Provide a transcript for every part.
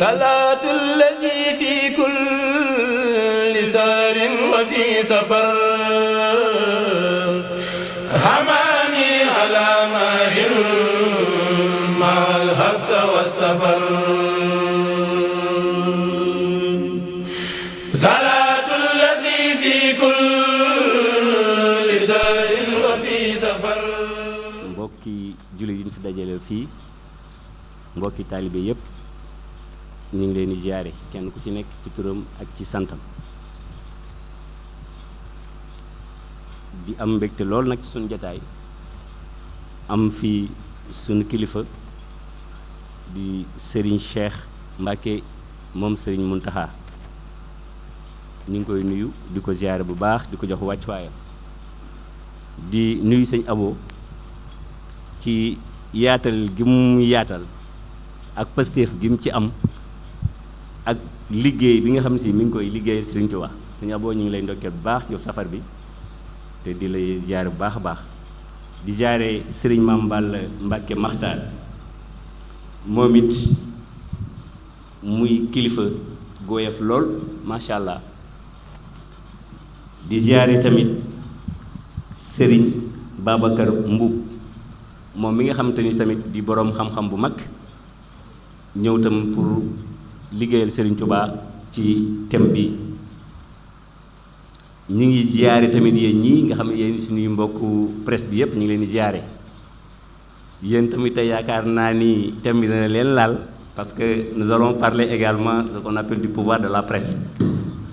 صلاة الذي في كل سار وفي سفر حماني على ماهر مع الحبس والسفر صلاة الذي في كل سار وفي سفر. mbokki jullit yi ñu fi dajale fii mbokki taalibe yépp ñu ngi leen di ziare kenn ku ci nekk ci turam ak ci santam di am mbégte lool nag ci suñu jotaay am fi suñu kilifa di Serigne Cheikh Mbacké moom Serigne Mountakha ñu ngi koy nuyu di ko ziare bu baax di ko jox wàccuwaayam di nuyu sëñ Abo ci yaatal gi mu yaatal ak pastéef gi mu ci am ak liggéey bi nga xam si mi ngi koy liggéeyal Serigne Touba sëñ Abo ñu ngi lay ndokkeel bu baax ci safar bi te di lay jaare bu baax a baax di jaare Serigne Mame Balla Mbacké Makhtar moom it muy kilifa gooyaf lool macha allah di jaare tamit Serigne Babacar Mbuub moom mi nga xamante ni tamit di boroom xam-xam bu mag ñëw tam pour liggéeyal Serigne Touba ci thème bi ñu ngi ziyaare tamit yéen ñii nga xam ne yéen suñuy mbokku presse bi yépp ñu ngi leen di ziyaare yéen tamit tey yaakaar naa ni thème bi dana leen laal parce que nous allons parler également de ce qu'on appelle du pouvoir de la presse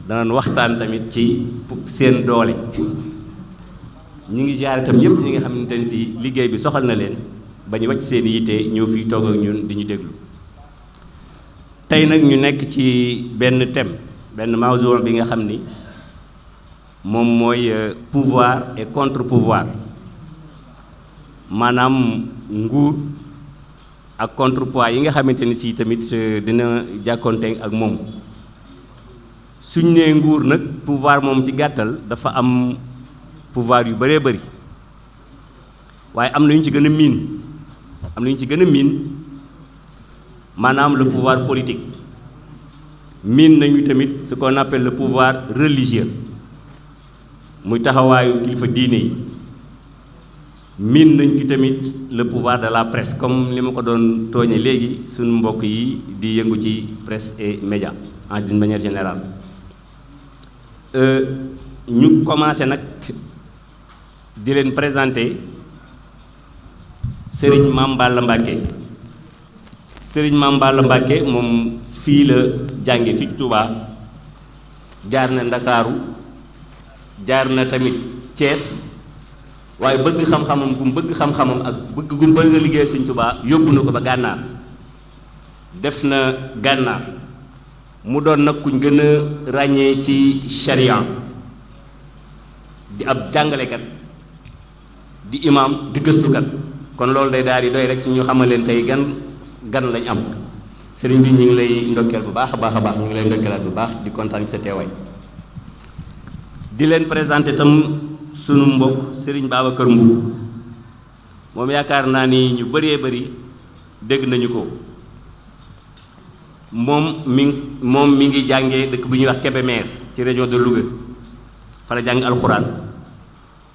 danañ waxtaan tamit ci seen doole ñu ngi ziyaare tam yépp ñi nga xamante ni si liggéey bi soxal na leen ba ñu wàcc seen yitte ñëw fii toog ak ñun di ñu déglu tey nag ñu nekk ci benn thème benn mawdu bi nga xam ni moom mooy pouvoir et contre-pouvoir maanaam nguur ak contrepoids yi nga xamante ni si tamit dina jàkkoonte ak moom suñ nee nguur nag pouvoir moom ci gàttal dafa am pouvoir yu bëree bëri waaye am na ñu ci gën a miin maanaam le pouvoir politique miin nañu tamit ce qu'on appelle le pouvoir religieux muy taxawaayu kilifa diine yi miin nañ ci tamit le pouvoir de la presse comme li ma ko doon tooñe léegi suñu mbokk yi di yëngu ci presse et média en d'une manière générale ñu commencé nag di leen présenter Serigne Mame Balla Mbacké Serigne Mame Balla Mbacké moom fii la jànge fii Touba jaar na Ndakaaru jaar na tamit Thiès waaye bëgg xam-xamam gum bëgg xam-xamam ak bëgg gum bëgg a liggéey Sëñ Touba yóbbu na ko ba gànnaar def na gànnaar mu doon nag kuñ gën a ràññee ci charia di ab jàngalekat di imam di gëstukat kon loolu day daal di doy rek ci ñu xamal leen tey gan lañ am sëriñ bi ñu ngi lay ndokkeel bu baax a baax a baax ñu ngi lay ndokkeelaat bu baax di kontaan ci sa teewaay di leen présenté tam sunu mbokk sëriñ Babacar Mbuub moom yaakaar naa ni ñu bëree bëri dégg nañu ko moom mi ngi jàngee dëkk bu ñuy wax Kébémer ci région de Louga fa la jàng alxuraan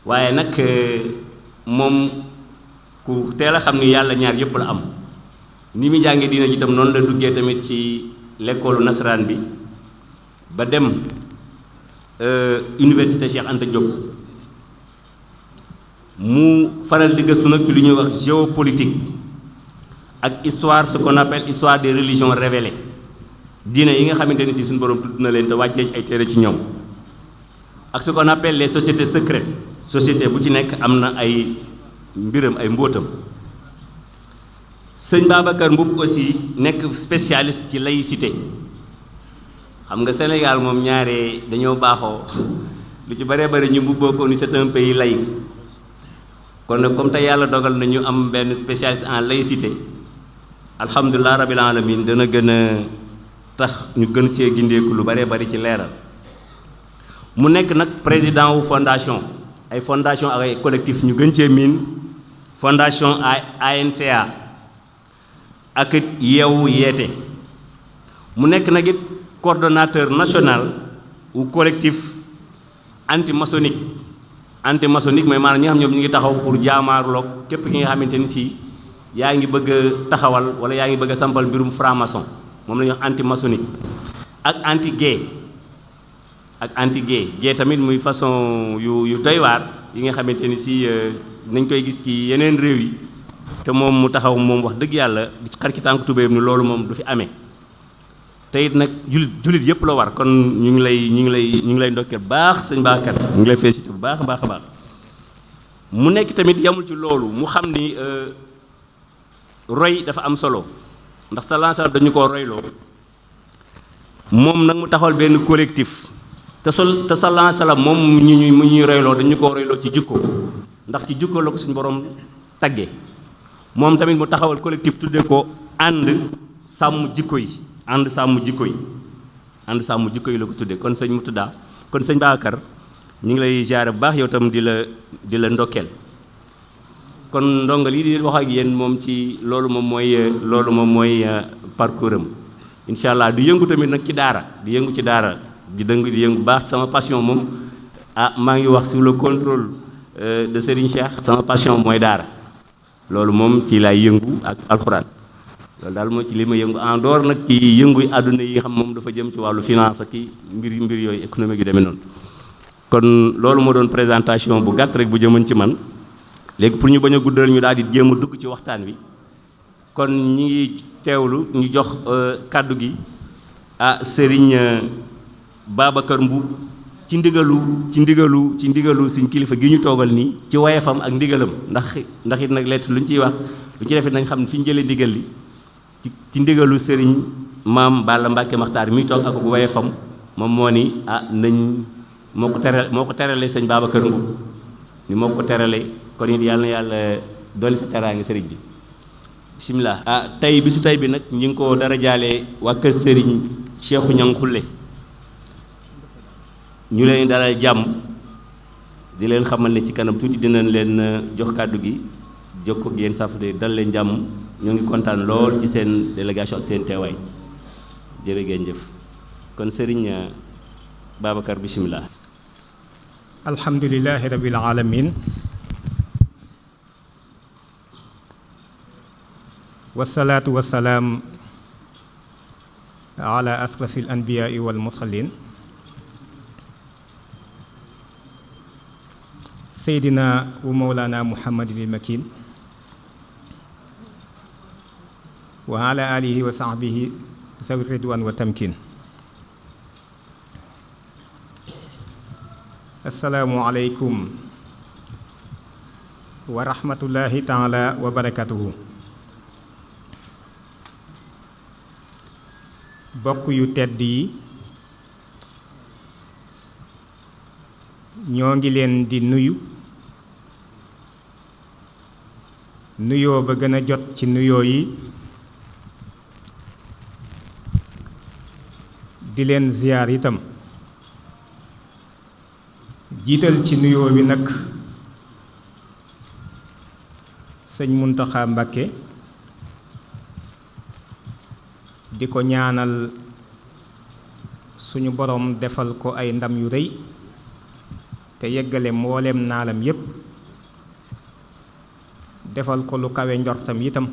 waaye nag moom ku teel a xam ni yàlla ñaar yëpp la am ni mu jàngee diina ji itam noonu la duggee tamit ci l'école nasaraan bi ba dem université Cheikh Anta Diop mu faral di gëstu nag ci lu ñuy wax géopolitique ak histoire ce qu'on appelle histoire des religions révélées diina yi nga xamante ni si suñu borom tudd na leen te wàccee ay téere ci ñoom ak ce qu'on appelle les sociétés secrètes société bu ci nekk am na ay mbiram ay mbóotam sëñ Babacar Mbuub aussi nekk spécialiste ci laïcité xam nga Sénégal moom ñaare dañoo baaxoo lu ci bëree bëri ñu mbubboo ko ni c'est un pays laïque kon nag comme tey yàlla dogal na ñu am benn spécialiste en laïcité alhamdulilah rabbil alamin dana gën a tax ñu gën cee gindeeku lu bëree bëri ci leeral mu nekk nag président wu fondation ay fondation ak ay collectif ñu gën cee miin fondation ANCA ak yeewu yeete mu nekk nag it coordonnateur national ou collectif anti-maçonnique mooy maanaam ñi nga xam ñoom ñu ngi taxaw pour jaamaarloog képp ki nga xamante ni si yaa ngi bëgg a taxawal wala yaa ngi bëgg a sampal mbirum franc-maçon moom la ñuy wax anti-maçonnique ak anti-gay tamit muy façon yu doy waar yi nga xamante ni si nañ koy gis ci yeneen réew yi te moom mu taxaw moom wax dëgg yàlla di xar ci tànk tubéyam ni loolu moom du fi amee te it nag jullit yëpp la war kon ñu ngi lay ndokkeel baax sëñ Babacar ñu ngi lay félicité bu baax a baax a baax mu nekk tamit yamul ci loolu mu xam ni roy dafa am solo ndax sallallahu alayhi wasallam dañu koo royloo moom nag mu taxawal benn collectif te sallallahu alayhi wasallam moom mu ñuy royloo dañu koo royloo ci jikko ndax ci jikko la ko suñu borom tagge moom tamit mu taxawal collectif tuddee ko ànd sàmm jikko yi la ko tuddee kon sëñ Murtada kon sëñ Babacar ñu ngi lay ziare bu baax yow tam di la ndokkeel kon ndongal yi di wax ak yéen moom ci loolu moom mooy parcours am incha allah du yëngu tamit nag ci daara di yëngu ci daara di yëngu baax sama passion moom maa ngi wax sous le contrôle de Serigne Cheikh sama passion mooy daara loolu moom ci laay yëngu ak alxuraan loolu daal moo ci li ma yëngu en dehors nag ci yëngu àdduna yi xam moom dafa jëm ci wàllu finance ak mbir yooyu économique yu demee noonu kon loolu moo doon présentation bu gàtt rek bu jëmoon ci man léegi pour ñu bañ a guddal ñu daal di jéem a dugg ci waxtaan wi kon ñi ngi teewlu ñu jox kàddu gi Serigne Babacar Mboup ci ndigalu suñ kilifa gi ñu toogal nii ci wayefam ak ndigalam ndax it nag leet lu ñu ciy wax lu ñu ci defee nañ xam ne fi ñu jëlee ndigal li ci ndigalu Serigne maam Balla Mbacke Maxtaar mi toog ak wayefam moom moo ni nañ moo ko terale sëñ Babacar Mboup ni moo ko terale kon it yàlla na yàlla dolli sa teraange sëriñ bi bisimilah. tey bisu tey bi nag ñu ngi ko dara jaalee waa kër Serigne Cheikhou Niang Khoule ñu leen dalal jàmm di leen xamal ne ci kanam tuuti dinañ leen jox kàddu gi jokkoo ak yéen safade dal leen jàmm ñoo ngi kontaan lool ci seen délégation ak seen teewaay jërë ngeen jëf kon Serigne Babacar bisimilah. alhamdulilahi rabbil alamin wasalaatu wasalaam ala asrafil anbiyaai wal mursalin seydina wa mawlana muhammadin il makin wa ala alihi wa sahbihi zawi ridwan wa tamkin assalaamu aleykum wa rahmatullahi taala wa barakatuhu bokk yu tedd yi ñoo ngi leen di nuyoo ba gën a jot ci nuyoo yi di leen ziyaar itam jiital ci nuyoo bi nag sëñ Muntaxa Mbàkke di ko ñaanal suñu boroom defal ko ay ndam yu rëy te yeggale mbooleem naalam yépp defal ko lu kawe njortam itam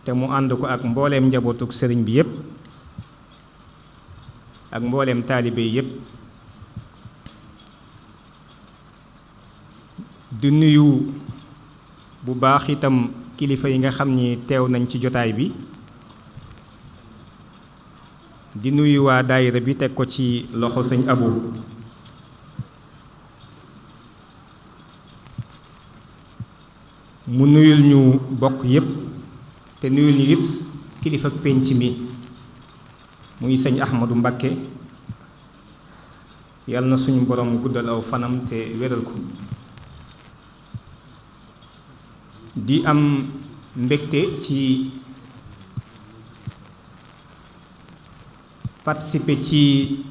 te mu ànd ko ak mbooleem njabootuk sëriñ bi yépp ak mbooleem taalibe yépp di nuyu bu baax itam kilifa yi nga xam ni teew nañ ci jotaay bi di nuyu waa daayira bi teg ko ci loxo sëñ Abu mu nuyul ñu bokk yépp te nuyul ñu it kilifa ak pénc mi muy sëñ Ahmadu Mbakke yàlla na suñu borom guddal aw fanam te wéral ko di am mbégte ci participer ci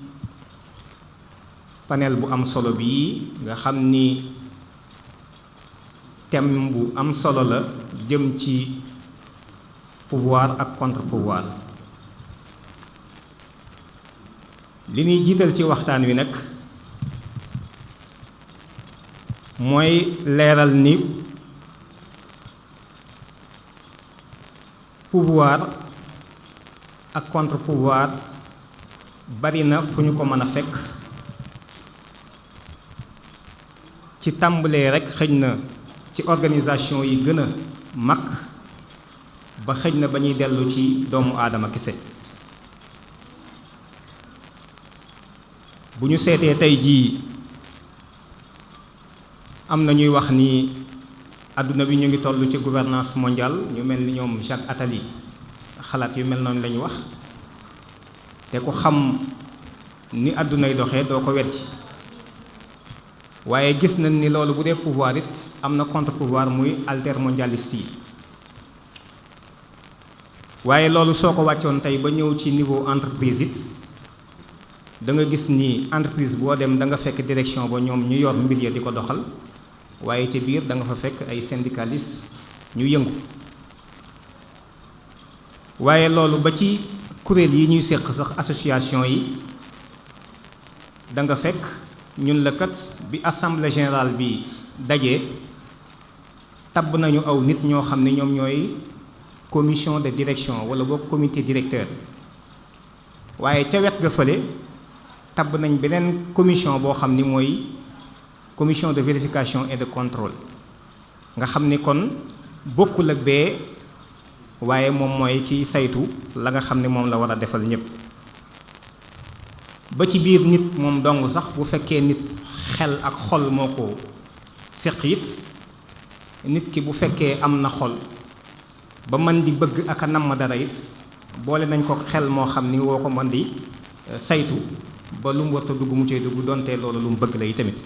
panel bu am solo bii nga xam ni thème bu am solo la jëm ci pouvoir ak contre-pouvoir. li ñuy jiital ci waxtaan wi nag mooy leeral ni pouvoir ak contre-pouvoir bari na fu ñu ko mën a fekk ci tàmbalee rekk xëj na ci organisation yi gën a mag ba xëj na ba ñuy dellu ci doomu aadama kese. bu ñu seetee tey jii am na ñuy wax ni àdduna bi ñu ngi toll ci gouvernance mondiale, ñu mel ni ñoom Jacques Attali xalaat yu mel noonu la ñu wax te ku xam ni àddunay doxee doo ko weddi. waaye gis nañ ni loolu bu dee pouvoir it am na contre pouvoir muy altermondialiste yi. waaye loolu soo ko wàccoon tey ba ñëw ci niveau entreprise it da nga gis ni entreprise boo dem da nga fekk direction ba ñoom ñu yor mbir ya di ko doxal waaye ci biir da nga fa fekk ay syndicalistes ñu yëngu. waaye loolu ba ci kuréel yi ñuy séq sax association yi da nga fekk ñun la kat bi assemblée générale bi dajee tabb nañu aw nit ñoo xam ne ñoom ñooy commission de direction wala boog comité directeur. waaye ca wet ga fële tabb nañ beneen commission boo xam ni mooy commission de vérification et de contrôle nga xam ni kon bokkul ak bee waaye moom mooy kiy saytu la nga xam ne moom la war a defal ñépp. ba ci biir nit moom dong sax bu fekkee nit xel ak xol moo ko séq it nit ki bu fekkee am na xol ba mën di bëgg ak a namm dara it boole nañ ko xel moo xam ni woo ko mën di saytu ba lu mu war a dugg mu cay dugg donte loolu lu mu bëgg la yi tamit.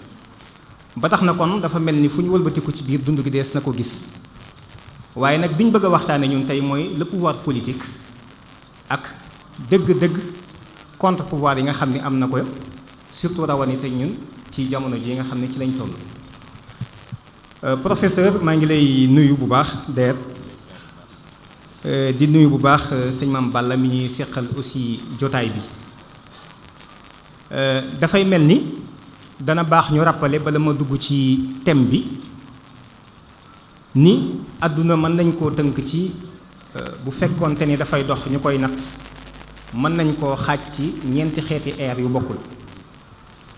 ba tax na kon dafa mel ni fu ñu wëlbatiku ci biir dund gi dees na ko gis. waaye nag bi ñu bëgg a waxtaane ñun tey mooy le pouvoir politique ak dëgg-dëgg contre pouvoir yi nga xam ni am na ko surtout rawatina ñun ci jamono ji nga xam ne ci lañ toll. Professeur maa ngi lay nuyu bu baax der di nuyu bu baax sëñ Mame Balla mi ñuy seqal aussi jotaay bi. dafay mel ni dana baax ñu rappeler bala ma dugg ci thème bi ni àdduna mën nañ koo tënk ci bu fekkoonte ni dafay dox ñu koy natt mën nañ koo xaaj ci ñeenti xeeti ère yu bokkul.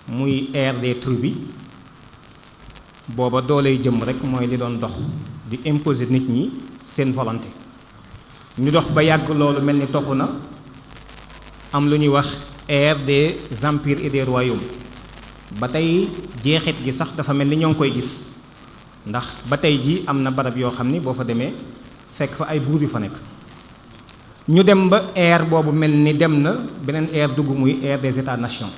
muy ère des tribus booba dooley jëm rek mooy li doon dox di imposer nit ñi seen volonté. ñu dox ba yàgg loolu mel ni toxu na am lu ñuy wax ère des empires et des royaumes ba tey jeexit gi sax dafa mel ni ñoo ngi koy gis ndax ba tey ji am na barab yoo xam ni boo fa demee fekk fa ay buur yu fa nekk. ñu dem ba ère boobu mel ni dem na beneen ère dugg muy ère des états-nations.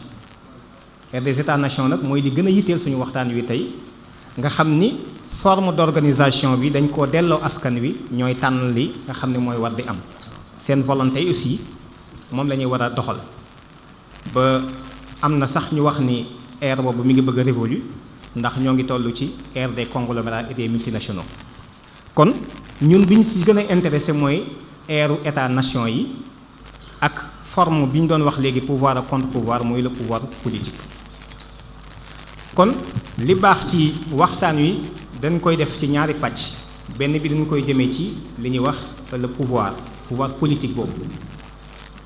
ère des états-nations nag mooy li gën a yitteel suñu waxtaan wi tey nga xam ni forme d'organisation bi dañ koo delloo askan wi ñooy tànn li nga xam ne mooy war di am seen volonté aussi moom la ñuy war a doxal. ba am na sax ñu wax ni ère boobu mi ngi bëgg a révolu ndax ñoo ngi toll ci ère des conglomérats et des multinationaux. kon ñun bi ñu ci gën a intéressé mooy ère état-nation yi ak forme bi ñu doon wax léegi pouvoir ak contre-pouvoir mooy le pouvoir politique. kon li baax ci waxtaan wi dañ koy def ci ñaari pàcc benn bi dañ koy jëmee ci li ñuy wax le pouvoir politique boobu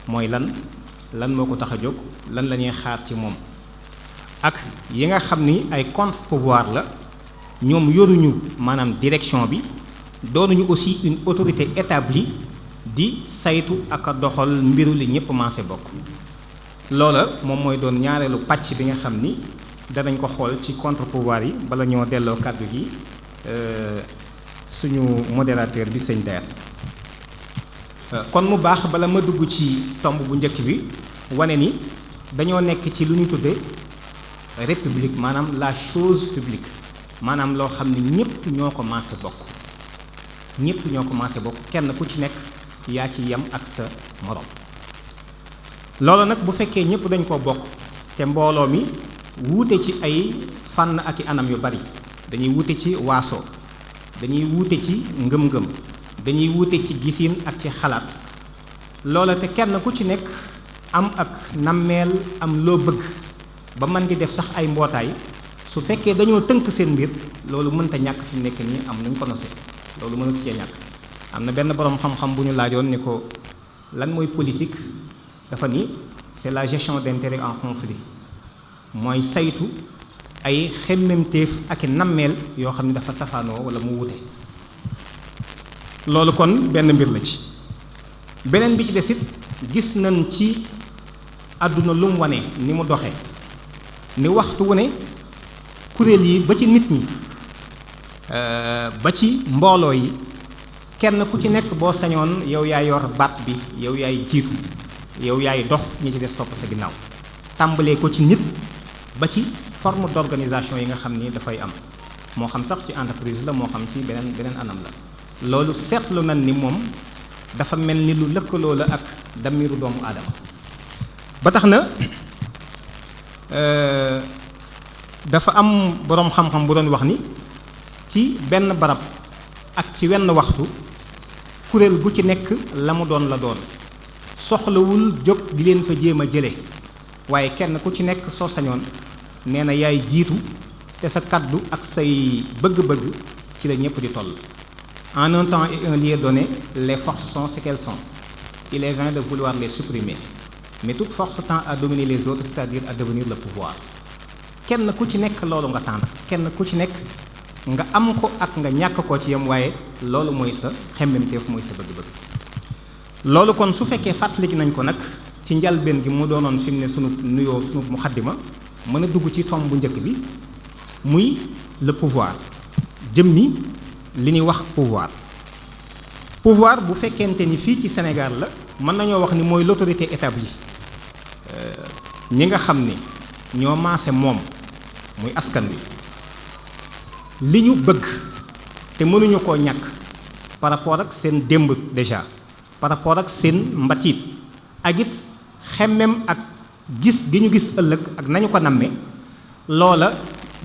mooy lan moo ko tax a jóg lan la ñuy xaar ci moom ak yi nga xam ni ay contre pouvoir la ñoom yoruñu maanaam direction bi doonuñu aussi une autorité établie di saytu ak a doxal mbiru li ñëpp maase bokk. loola moom mooy doon ñaareelu pàcc bi nga xam ni danañ ko xool ci contre pouvoir yi bala ñoo delloo kàddu gi suñu modérateur bi sëñ Der. kon mu baax bala ma dugg ci tomb bu njëkk bi wane ni dañoo nekk ci lu ñu tuddee république maanaam la chose publique maanaam loo xam ne ñëpp ñoo ko maase bokk ñëpp ñoo ko maase bokk kenn ku ci nekk yaa ci yem ak sa morom. loolu nag bu fekkee ñëpp dañ koo bokk te mbooloo mi wuute ci ay fànn ak i anam yu bari dañuy wuute ci waaso dañuy wuute ci ngëm-ngëm dañuy wute ci gisin ak ci xalaat loola te kenn ku ci nekk am ak nammeel am loo bëgg ba man di def sax ay mbootaay su fekkee dañoo tënk seen mbir loolu mënta ñàkk fi mu nekk nii am nuñ ko nosee loolu mënatu cee ñàkk. am na benn boroom xam-xam bu ñu laajoon ni ko lan mooy politique dafa ni c'est la gestion d'intérêts en conflit mooy saytu ay xemmemteef ak i nammeel yoo xam ne dafa safaanoo wala mu wute. loolu kon benn mbir la ci beneen bi ci des it gis nañ ci àdduna lu mu wane ni mu doxe ni waxtu wu ne kuréel yi ba ci nit ñi ba ci mbooloo yi kenn ku ci nekk boo sañoon yow yaay yor baat bi yow yaay jiitu yow yaay dox ñi ci des topp sa ginnaaw tàmbalee ko ci nit ba ci forme d'organisation yi nga xam ni dafay am moo xam sax ci entreprise la moo xam ci beneen anam la loolu seetlu nañ ni moom dafa mel ni lu lëkkaloo la ak damiru doomu aadama ba tax na dafa am boroom xam-xam bu doon wax ni ci benn barab ak ci wenn waxtu kuréel gu ci nekk la mu doon la doon soxlawul jóg di leen fa jéem a jële waaye kenn ku ci nekk soo sañoon nee na yaay jiitu te sa kaddu ak say bëgg-bëgg ci la ñëpp di toll. En un temps et un lieu donné, les forces sont ce qu'elles sont. Il est vain de vouloir les supprimer. Mais toute force tend à dominer les autres, c'est-à-dire à devenir le pouvoir. kenn ku ci nekk loolu nga tànn kenn ku ci nekk nga am ko ak nga ñàkk koo ci yam waaye loolu mooy sa xemmemteef mooy sa bëgg-bëgg. loolu kon su fekkee fàttaliki nañ ko nag ci njalbeen gi mu doonoon fi mu ne sunu nuyoo sunu muxaddima mën a dugg ci tomb bu njëkk bi muy le pouvoir jëmmi li ñuy wax pouvoir bu fekkente ni fii ci Sénégal la mën nañoo wax ni mooy l'autorité établie ñi nga xam ni ñoo maase moom muy askan wi li ñu bëgg te mënuñu koo ñàkk par rapport ak seen démb déjà par rapport ak seen mbatiit ak it xemmem ak gis gi ñu gis ëllëg ak nañu ko namme loola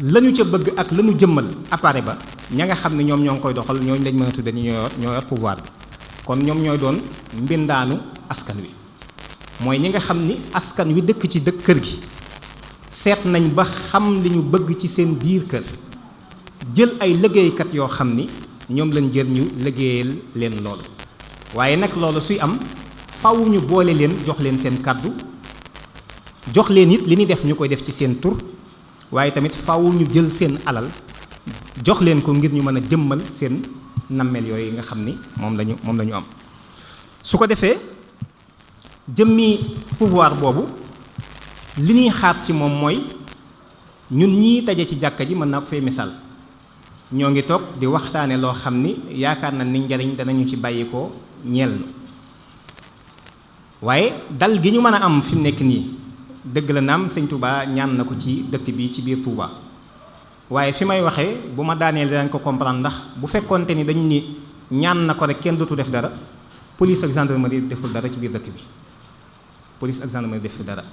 lañu ca bëgg ak lañu jëmmal appareil ba ña nga xam ne ñoom ñoo ngi koy doxal ñooñu lañ mën a tudde ni ñoo yor pouvoir bi kon ñoom ñooy doon mbindaanu askan wi mooy ñi nga xam ni askan wi dëkk ci kër gi seet nañ ba xam li ñu bëgg ci seen biir kër jël ay liggéeykat yoo xam ni ñoom lañ jël ñu liggéeyal leen loolu waaye nag loolu suy am faw ñu boole leen jox leen seen kàddu jox leen it li ñuy def ñu koy def ci seen tur waaye tamit faw ñu jël seen alal jox leen ko ngir ñu mën a jëmmal seen nammeel yooyu nga xam ni moom lañu am su ko defee jëmmi pouvoir boobu li ñuy xaar ci moom mooy ñun ñii taje ci jàkka ji mën naa ko fay misaal ñoo ngi toog di waxtaane loo xam ni yaakaar na ni njariñ danañu ci bàyyikoo ñeel na waaye dal gi ñu mën a am fi mu nekk nii dëgg la naam sëñ Touba ñaan na ko ci dëkk bi ci biir Touba waaye fi may waxee bu ma daaneel danañ ko comprendre ndax bu fekkoonte ni dañu ni ñaan na ko rek kenn dootu def dara police ak gendarmerie deful dara ci biir dëkk bi police ak gendarmerie deful dara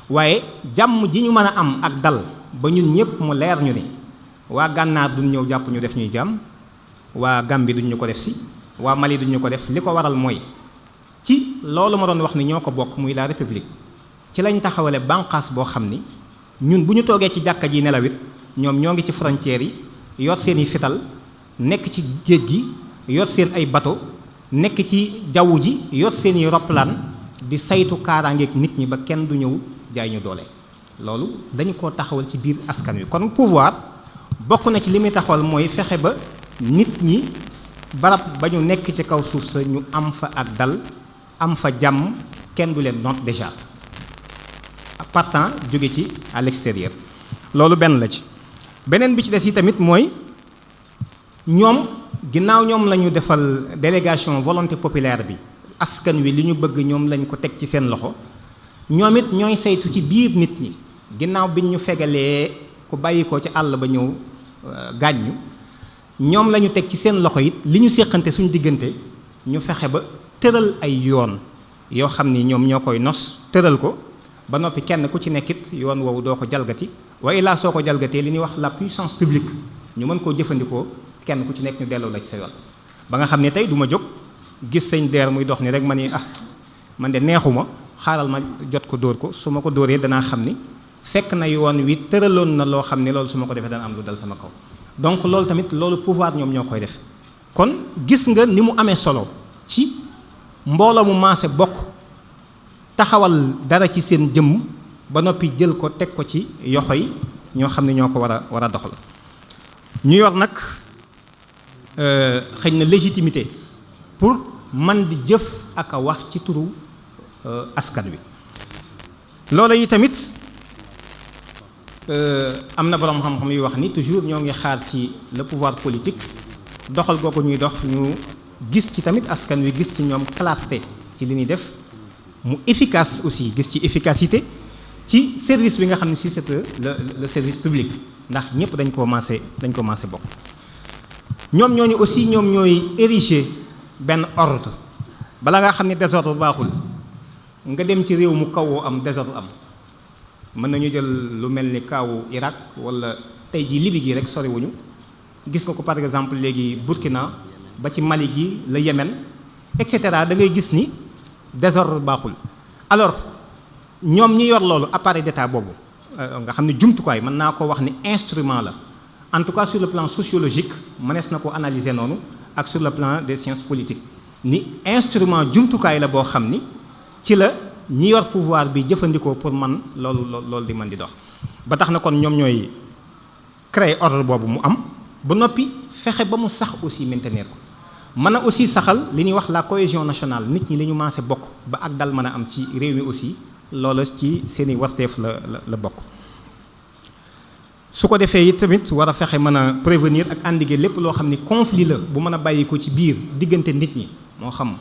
waaye jàmm ji ñu mën a am ak dal ba ñun ñëpp mu leer ñu ne waa gànnaar duñ ñëw jàpp ñu def ñuy jàmm waa Gambie duñ ñu ko def si waa Mali duñ ñu ko def li ko waral mooy ci loolu ma doon wax ni ñoo ko bokk muy la république ci lañ taxawale bànqaas boo xam ni ñun bu ñu toogee ci jàkka ji nelawit ñoom ñoo ngi ci frontières yi yor seen i fital nekk ci géej gi yor seen ay bateau nekk ci jaww ji yor seen i roplaan di saytu kaaraangeeg nit ñi ba kenn du ñëw jaay ñu doole loolu dañu ko taxawal ci biir askan wi kon pouvoir bokk na ci li muy taxawal mooy fexe ba nit ñi barab ba ñu nekk ci kaw suuf sa ñu am fa ak dal am fa jàmm kenn du leen noot déjà partant jóge ci à l'extérieur loolu benn la ci beneen bi ci des yi tamit mooy ñoom ginnaaw ñoom la ñu defal délégation volonté populaire bi askan wi li ñu bëgg ñoom lañ ko teg ci seen loxo ñoom it ñooy saytu ci biir nit ñi ginnaaw bi ñu fegalee ku bàyyi ko ci àll ba ñëw gaañu ñoom la ñu teg ci seen loxo it li ñu séqante suñu diggante ñu fexe ba tëral ay yoon yoo xam ni ñoom ñoo koy nos tëral ko ba noppi kenn ku ci nekkit yoon woowu doo ko jalgati waaye laa soo ko jalgatee li ñuy wax la puissance publique ñu mën koo jëfandikoo kenn ku ci nekk ñu delloo la ci sa yoon ba nga xam ne tey du ma jóg gis sëñ deer muy dox ni rek ma ni man de neexuma xaaral ma jot ko dóor ko su ma ko dóoree danaa xam ni fekk na yoon wi tëraloon na loo xam ne loolu su ma ko defee dana am lu dal sama kaw. donc loolu tamit loolu pouvoir ñoom ñoo koy def kon gis nga ni mu amee solo ci mbooloo mu maase bokk taxawal dara ci seen jëmm ba noppi jël ko teg ko ci yoxo yi ñoo xam ne ñoo ko war a doxal. ñu yor nag xëy na légitimité pour man di jëf ak a wax ci turu askan wi. loolu yi tamit am na borom xam-xam yu wax ni toujours ñoo ngi xaar ci le pouvoir politique doxal googu ñuy dox ñu gis ci tamit askan wi gis ci ñoom clarté ci li ñuy def mu efficace aussi gis ci efficacité ci service bi nga xam ne si c'est le service public ndax ñëpp dañ ko maase bokk. ñoom ñooñu aussi ñoom ñooy ériger benn ordre bala nga xam ne désordre baaxul nga dem ci réew mu kawoo am désordre am. mën nañu jël lu mel ni kaawu Irak wala tey jii Libye gi rek soriwuñu gis nga ko par exemple léegi Burkina ba ci Mali gi la Yémen et cetera da ngay gis ni désordre baaxul. alors ñoom ñi yor loolu appareil d'état boobu nga xam ne jumtukaay mën naa ko wax ni instrument la en tout cas sur le plan sociologique mënees na ko analyser noonu ak sur le plan des sciences politiques ni instrument jumtukaay la boo xam ni ci la. ñi yor pouvoir bi jëfandikoo pour man loolu di mën di dox ba tax na kon ñoom ñooy créer ordre boobu mu am ba noppi fexe ba mu sax aussi maintenir ko mën a aussi saxal li ñuy wax la cohésion nationale nit ñi li ñu maase bokk ba ak dal mën a am ci réew mi aussi loolu ci seeni warteef la bokk. su ko defee it tamit war a fexe mën a prévenir ak endiguer lépp loo xam ni conflit la bu mën a bàyyi ko ci biir diggante nit ñi moo xam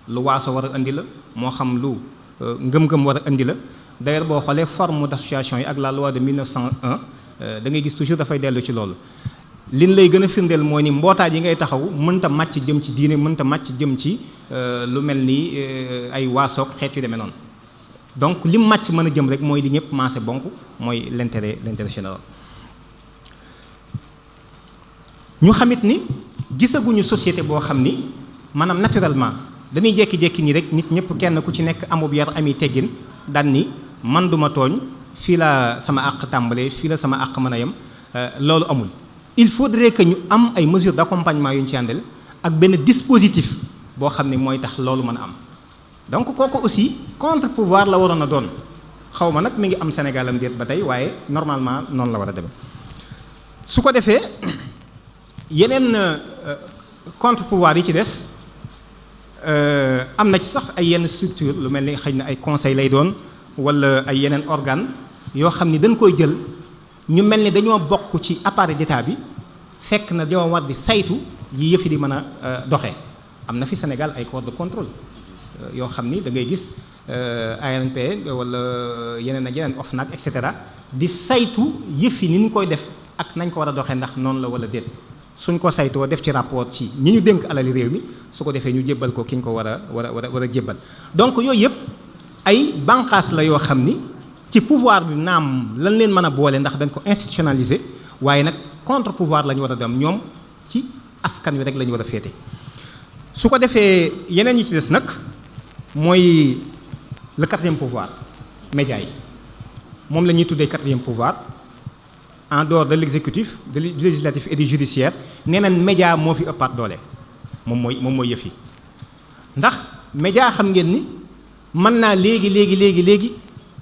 lu waaso war a indi la moo xam lu. ngëm-ngëm war a indi la d'ailleurs boo xoolee forme d'association yi ak la loi de 1901 da ngay gis toujours dafay dellu ci loolu liñ lay gën a firndeel mooy ni mbootaay yi ngay taxaw mënta màcc jëm ci diine mënta màcc jëm ci lu mel ni ay waasoog xeet yu demee noonu donc lim màcc mën a jëm rek mooy li ñëpp maase bonk mooy l'intérêt général. ñu xamit ni gisaguñu société boo xam ni maanaam naturellement. dañuy jékki-jékki nii rek nit ñëpp kenn ku ci nekk amub yar ami teggin daan ni man duma tooñ fii la sama àq tàmbalee fii la sama àq mën a yem loolu amul. il faudrait que ñu am ay mesures d'accompagnement yu ñu ci àndal ak benn dispositif boo xam ne mooy tax loolu mën a am donc kooku aussi contre pouvoir la waroon a doon xaw ma nag mi ngi am Sénégal am déet ba tey waaye normalement noonu la war a demee. su ko defee yeneen contre pouvoir yi ci des. am na ci sax ay yenn structure lu mel ni xëy na ay conseil lay doon wala ay yeneen organe yoo xam ni dañ koy jël ñu mel ni dañoo bokk ci appareil d'état bi fekk na dañoo war di saytu yi yëf yi di mën a doxee. am na fi Sénégal ay corps de contrôle yoo xam ni da ngay gis ARMP wala yeneen ak yeneen OFNAC et cetera di saytu yëf yi ni ñu koy def ak nañ ko war a doxee ndax noonu la wala déet. suñ ko saytoo def ci rapport ci ñi ñu dénk alali réew mi su ko defee ñu jébbal ko ki ñu ko war a jébbal donc yooyu yëpp ay bànqaas la yoo xam ni ci pouvoir bi naam lan leen mën a boole ndax dañ ko institutionnaliser waaye nag contre pouvoir la ñu war a dem ñoom ci askan wi rek la ñu war a féete. su ko defee yeneen yi ci des nag mooy le quatrième pouvoir média yi moom la ñuy tuddee quatrième pouvoir. en dehors de l'exécutif du législatif et du judiciaire nee nañ média moo fi ëppaat doole moom mooy yëf yi ndax média xam ngeen ni mën naa léegi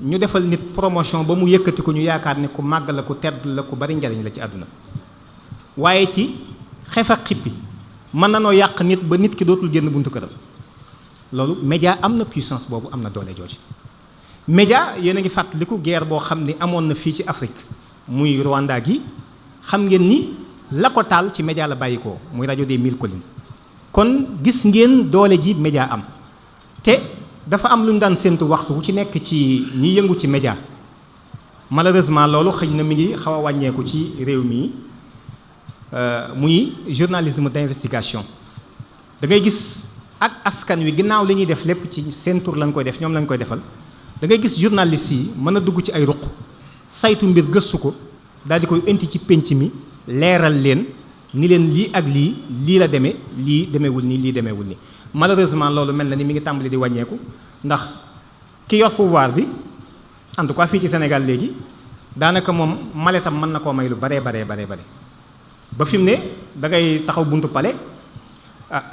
ñu defal nit promotion ba mu yëkkati ko ñu yaakaar ne ku màgg la ku tedd la ku bari njariñ la ci àdduna waaye ci xef ak xippi mën na noo yàq nit ba nit ki dootul génn buntu këram loolu média am na puissance boobu am na doole jooju. média yéen a ngi fàttaliku guerre boo xam ni amoon na fii ci Afrique muy Rwanda gi xam ngeen ni la ko taal ci média la bàyyi ko muy rajo des Mille Collines kon gis ngeen doole ji média am te dafa am lu ñu daan séntu waxtu wu ci nekk ci ñi yëngu ci média malheureusement loolu xëy na mi ngi xaw a wàññeeku ci réew mi muy journalisme d'investigation da ngay gis ak askan wi ginnaaw li ñuy def lépp ci seen tur lañ koy def ñoom lañ koy defal da ngay gis journalistes yi mën a dugg ci ay ruq saytu mbir gëstu ko daal di koy indi ci pénc mi leeral leen ni leen lii ak lii la demee lii demeewul nii lii demeewul nii malheureusement loolu mel na ni mi ngi tàmbali di wàññeeku ndax ki yor pouvoir bi en tout cas fii ci Sénégal léegi daanaka moom maletam mën na koo may lu baree bare ba fi mu ne da ngay taxaw buntu palais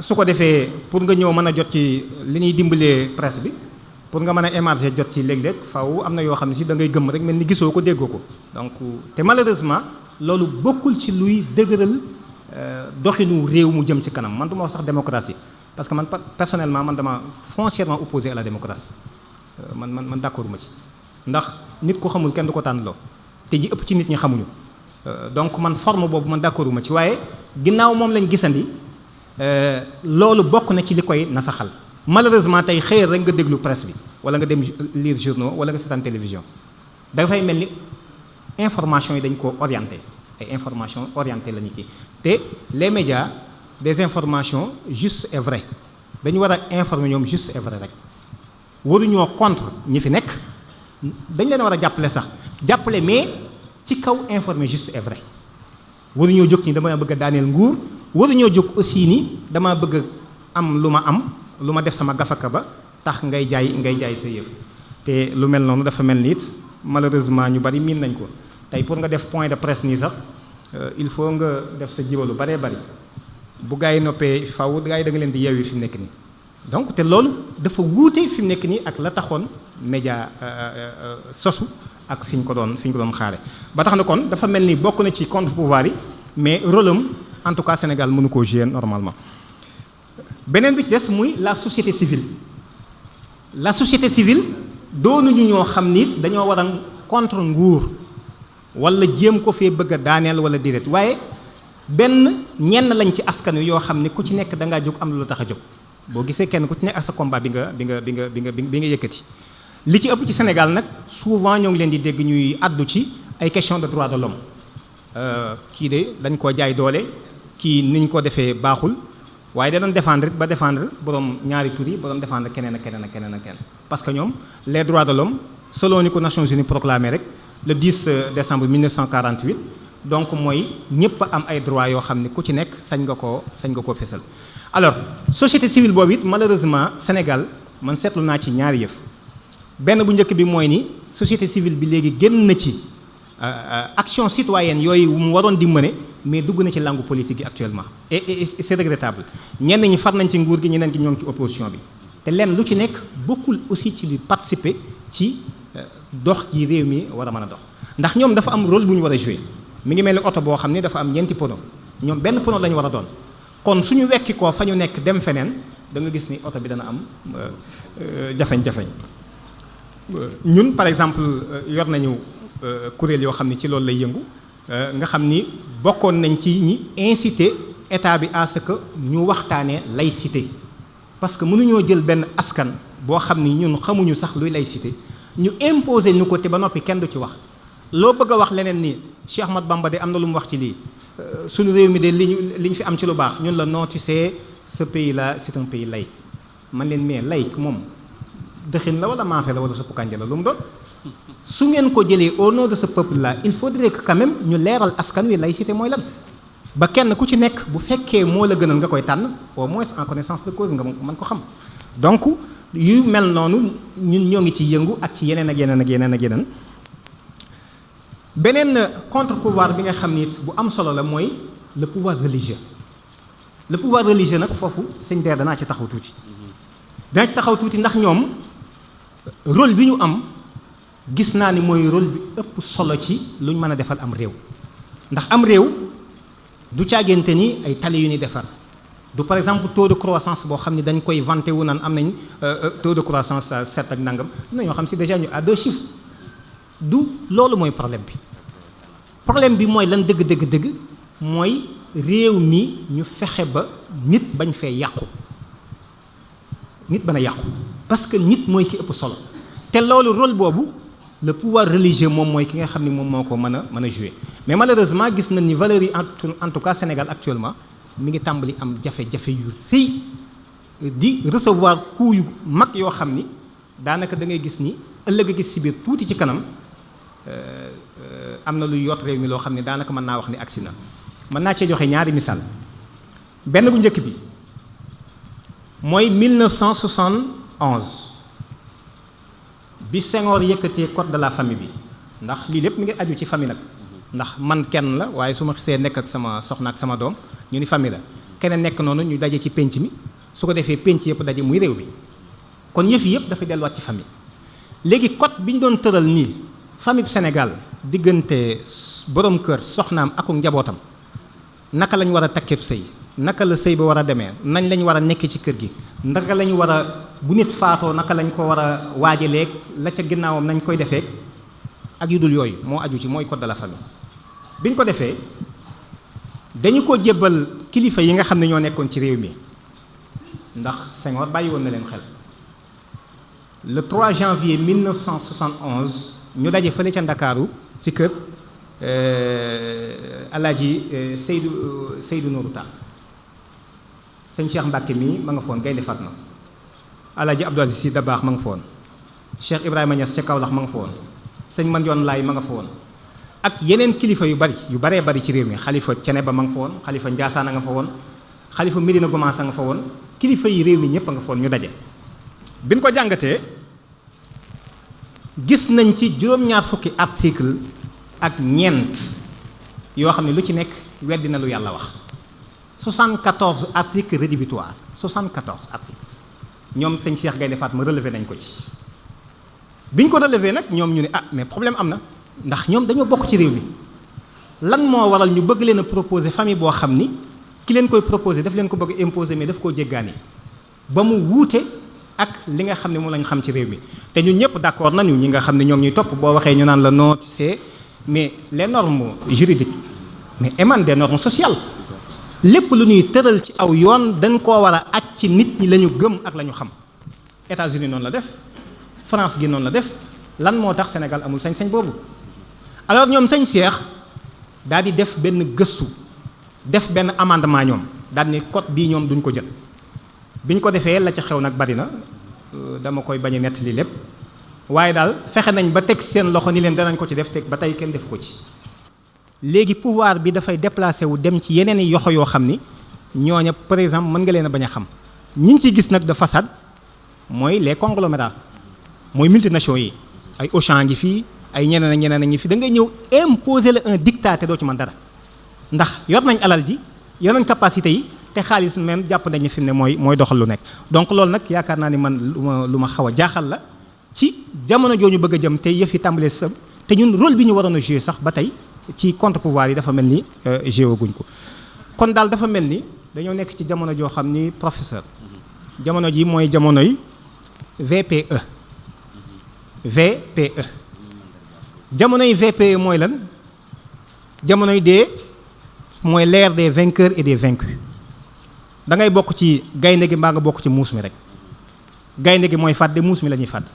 su ko defee pour nga ñëw mën a jot ci li ñuy dimbalee presse bi pour nga mën a émarger jot ci léeg-léeg faaw am na yoo xam ne si da ngay gëm rek mel ni gisoo ko déggoo ko donc te malheureusement loolu bokkul ci luy dëgëral doxinu réew mu jëm ci kanam man du ma wax sax démocratie parce que man personnellement man dama foncièrement opposé à la démocratie man d'accord ma ci ndax nit ku xamul kenn du ko tànnloo te ji ëpp ci nit ñi xamuñu donc man forme boobu man d'accord ma ci waaye ginnaaw moom lañ gisandi loolu bokk na ci li koy nasaxal malheureusement tey xëy rek nga déglu presse bi wala nga dem lire journaux wala nga seetaan télévision dafay mel ni information yi dañ ko orienté ay information orientée la ñu kii te les médias des informations justes et vraies dañu war a informer ñoom juste et vrai rek waruñoo contre ñi fi nekk dañ leen war a jàppale sax jàppale mais ci kaw informer juste et vrai waruñoo jóg ni dama bëgg a daaneel nguur waruñoo jóg aussi ni dama bëgg am lu ma def sama gafaka ba tax ngay jaay sa yëf te lu mel noonu dafa mel ni it malheureusement ñu bari miin nañ ko tey pour nga def point de presse nii sax il faut nga def sa jiba lu baree bari bu gaa yi noppee faw gaa yi da nga leen di yeewi fi mu nekk nii donc te loolu dafa wuute fi mu nekk nii ak la taxoon média sosu ak fi ñu ko doon xaare ba tax na kon dafa mel ni bokk na ci contre pouvoir yi mais rôle am en tout cas Sénégal mënu koo jouer normalement beneen bi ci des muy la société civile doonuñu ñoo xam ni dañoo war a contre nguur wala jéem ko fee bëgg a daaneel wala déedéet waaye ñenn lañ ci askan wi yoo xam ni ku ci nekk da ngaa jóg am lu la tax a jóg boo gisee kenn ku ci nekk ak sa combat bi nga yëkkati li ci ëpp ci Sénégal nag souvent ñoo ngi leen di dégg ñuy addu ci ay question de droit de l'homme kii de dañ koo jaay doole kii niñ ko defee baaxul waaye da doon défendre ba défendre borom ñaari tur yi ba doon défendre keneen ak keneen parce que ñoom les droits de l'homme selon ni ko Nations Unies proclamé rek le 10 décembre 1948 donc mooy ñëpp am ay droits yoo xam ne ku ci nekk sañ nga koo fesal alors société civile boobu it malheureusement Sénégal man seetlu naa ci ñaari yëf benn bu njëkk bi mooy ni société civile bi léegi génn na ci action citoyenne yooyu mu waroon di mëne mais dugg na ci langue politique yi actuellement et c'est regrettable ñenn ñi far nañ ci nguur gi ñeneen gi ñoo ngi ci opposition bi te lenn lu ci nekk bokkul aussi ci li participer ci dox ji réew mi war a mën a dox ndax ñoom dafa am rôle bu ñu war a jouer mi ngi mel ni oto boo xam ne dafa am ñeenti pono ñoom benn pono la ñu war a doon kon suñu wekki koo fa ñu nekk dem feneen da nga gis ni oto bi dana am jafeñ-jafeñ ñun par exemple yor nañu kuréel yoo xam ne ci loolu lay yëngu nga xam ni bokkoon nañ ci ñi inciter état bi à ce que ñu waxtaanee laïcité parce que mënuñoo jël benn askan boo xam ni ñun xamuñu sax luy laïcité ñu imposer ñu ko te ba noppi kenn du ci wax loo bëgg a wax leneen ni Cheikh Ahmad Bamba de am na lu mu wax ci lii suñu réew mi de li ñu fi am ci lu baax ñun la non tu sais ce pays là c'est un pays laïque man leen mais laïque moom dëxin la wala maafe la wala suppu kànja la lu mu doon su ngeen ko jëlee au nom de ce peuple là il faudrait que quand même ñu leeral askan wi laïcité mooy lan ba kenn ku ci nekk bu fekkee moo la gënal nga koy tànn au moins en connaissance de cause nga mën ko xam donc yu mel noonu ñun ñoo ngi ci yëngu ak ci yeneen ak yeneen beneen contre pouvoir bi nga xam ni bu am solo la mooy le pouvoir religieux nag foofu sëñ Der danaa ci taxaw tuuti ndax ñoom rôle bi ñu am gis naa ni mooy rôle bi ëpp solo ci lu ñu mën a defal am réew ndax am réew du caagante ni ay tali yu ñuy defar du par exemple taux de croissance boo xam ne dañ koy vanté wu naan am nañ taux de croissance à 7 ak nangam am na ñoo xam si déjà ñu à 2 chiffres du loolu mooy problème bi mooy lan dëgg mooy réew mi ñu fexe ba nit bañ fee yàqu parce que nit mooy ki ëpp solo te loolu rôle boobu le pouvoir religieux moom mooy ki nga xam ni moom moo ko mën a jouer mais malheureusement gis nañ ni valeurs yi en tout cas Sénégal actuellement mi ngi tàmbali am jafe-jafe yu rëy di recevoir coups yu mag yoo xam ni daanaka da ngay gis ni ëllëg a gis ci biir tuuti ci kanam am na luy yot réew mi loo xam ne daanaka mën naa wax ni agsi na mën naa cee joxe ñaari misaal benn bu njëkk bi mooy 1971 bi Senghor yëkkatee code de la famille bi ndax lii lépp mi ngi aju ci famille nag ndax man kenn la waaye su ma xisee nekk ak sama soxna ak sama doom ñu ni famille la keneen nekk noonu ñu daje ci pénc mi su ko defee pénc yëpp daje muy réew mi kon yëf yi yëpp dafay delluwaat ci famille léegi code bi ñu doon tëral nii famille Sénégal diggante borom kër soxnaam ak njabootam naka lañ war a takkeeb sëy naka la sëy ba war a demee nañ lañ war a nekk ci kër gi naka lañ war a bu nit faatoo naka lañ ko war a waajaleeg la ca ginnaawam nañ koy defee ak yu dul yooyu moo aju ci mooy code de la famille bi ñu ko defee dañu ko jébbal kilifa yi nga xam ne ñoo nekkoon ci réew mi ndax Senghor bàyyi woon na leen xel le 3 janvier 1971 ñu daje fële ca Ndakaaru ci kër Alaaji Seydou Nourou Tall sëñ Cheikh Mbacke mii ma nga foon Gaynde Fatma Alaaji Abdou Aziz Sy Dabakh ma nga foon Cheikh Ibrahima Niass ca Kaolack ma nga foon sëñ Mandione Laye ma nga fa woon ak yeneen kilifa yu baree bari ci réew mi xalifa Ceneba ma nga fa woon xalifa Ndiassane a nga fa woon xalifa Médina Gounass a nga fa woon kilifa yi réew mi ñëpp a nga fa woon ñu daje. bi ñu ko jàngatee gis nañ ci juróom-ñaar fukki article ak ñeent yoo xam ne lu ci nekk weddi na lu yàlla wax 74 articles rédhibitoires 74 articles ñoom sëñ Cheikh Gaynde Fatma relevé nañ ko ci. bi ñu ko relevé nag ñoom ñu ne mais problème am na ndax ñoom dañoo bokk ci réew mi lan moo waral ñu bëgg leen a proposer famille boo xam ni ki leen koy proposer daf leen ko bëgg imposer mais daf koo jéggaani ba mu wuute ak li nga xam ne moom lañ xam ci réew mi te ñun ñëpp d'accord nañu ñi nga xam ne ñoom ñuy topp boo waxee ñu naan la non tu sais mais les normes juridiques mais émanent des normes sociales lépp lu ñuy tëral ci aw yoon dañ koo war a aj ci nit ñi la ñu gëm ak la ñu xam États-Unis noonu la def France gi noonu la def lan moo tax Sénégal amul sañ-sañ boobu alors ñoom sëñ Cheikh daal di def benn gëstu def benn amendement ñoom daal ni code bii ñoom duñ ko jël bi ñu ko defee la ca xew nag bari na dama koy bañ a nettali lépp waaye daal fexe nañ ba teg seen loxo ni leen danañ ko ci def teg ba tey kenn def ko ci. léegi pouvoir bi dafay déplacé wu dem ci yeneen i yoxo yoo xam ni ñooña par exemple mën nga leen a bañ a xam ñi ngi ciy gis nag de façade mooy les conglomérats mooy multinationaux yi ay Auchan ngi fii ay ñeneen ak ñeneen a ngi fi da ngay ñëw imposer la un dictat te doo ci mën dara ndax yor nañ alal ji yor nañ capacité yi te xaalis même jàpp nañu fi mu ne mooy doxal lu nekk. donc loolu nag yaakaar naa ni man lu ma xaw a jaaxal la ci jamono jooju bëgg a jëm te yëf yi tàmbalee sëm te ñun rôle bi ñu waroon a jouer sax ba tey ci contre pouvoir yi dafa mel ni joué guñ ko. kon daal dafa mel ni dañoo nekk ci jamono joo xam ni professeur jamono ji mooy jamonoy VPE. VPE jamonoy VPE mooy lan jamonoy dee mooy l'ère des vainqueurs et des vaincus da ngay bokk ci gaynde gi mbaa nga bokk ci muus mi rek gaynde gi mooy fàtte muus mi la ñuy fàtte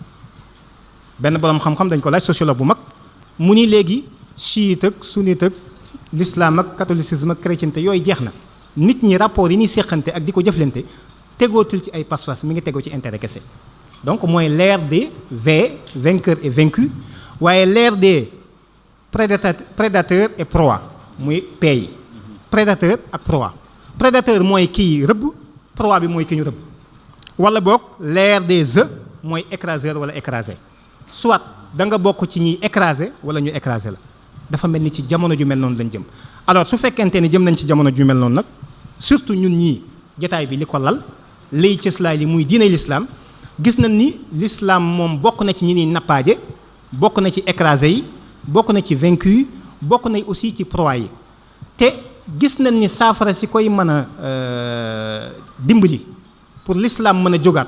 benn boroom xam-xam dañ ko laaj sociologue bu mag mu ni léegi chiite ak sunnite ak l'islam ak catholicisme ak chrétienté yooyu jeex na nit ñi rapport yi ñuy séqante ak di ko jëflante tegootul ci ay pas-pas mi ngi tegoo ci intérêt kese donc mooy l'ère des vainqueurs et vaincus waaye l'ère des prédateurs et proies muy pays prédateur ak proie prédateur mooy kii rëbb proie bi mooy ki ñu rëbb wala boog l'ère des œufs mooy écraseur wala écrasé soit da nga bokk ci ñiy écrasé wala ñu écrasé la dafa mel ni ci jamono ju mel noonu lañ jëm alors su fekkente ni jëm nañ ci jamono ju mel noonu nag surtout ñun ñii jotaay bi li ko lal lay cëslaay li muy diine l'islam gis nañ ni l'islam moom bokk na ci ñi ni nappaaje bokk na ci écrasé yi bokk na ci vaincu yi bokk na aussi ci proie yi te gis nañ ni saafara si koy mën a dimbali pour l'islam mën a jógaat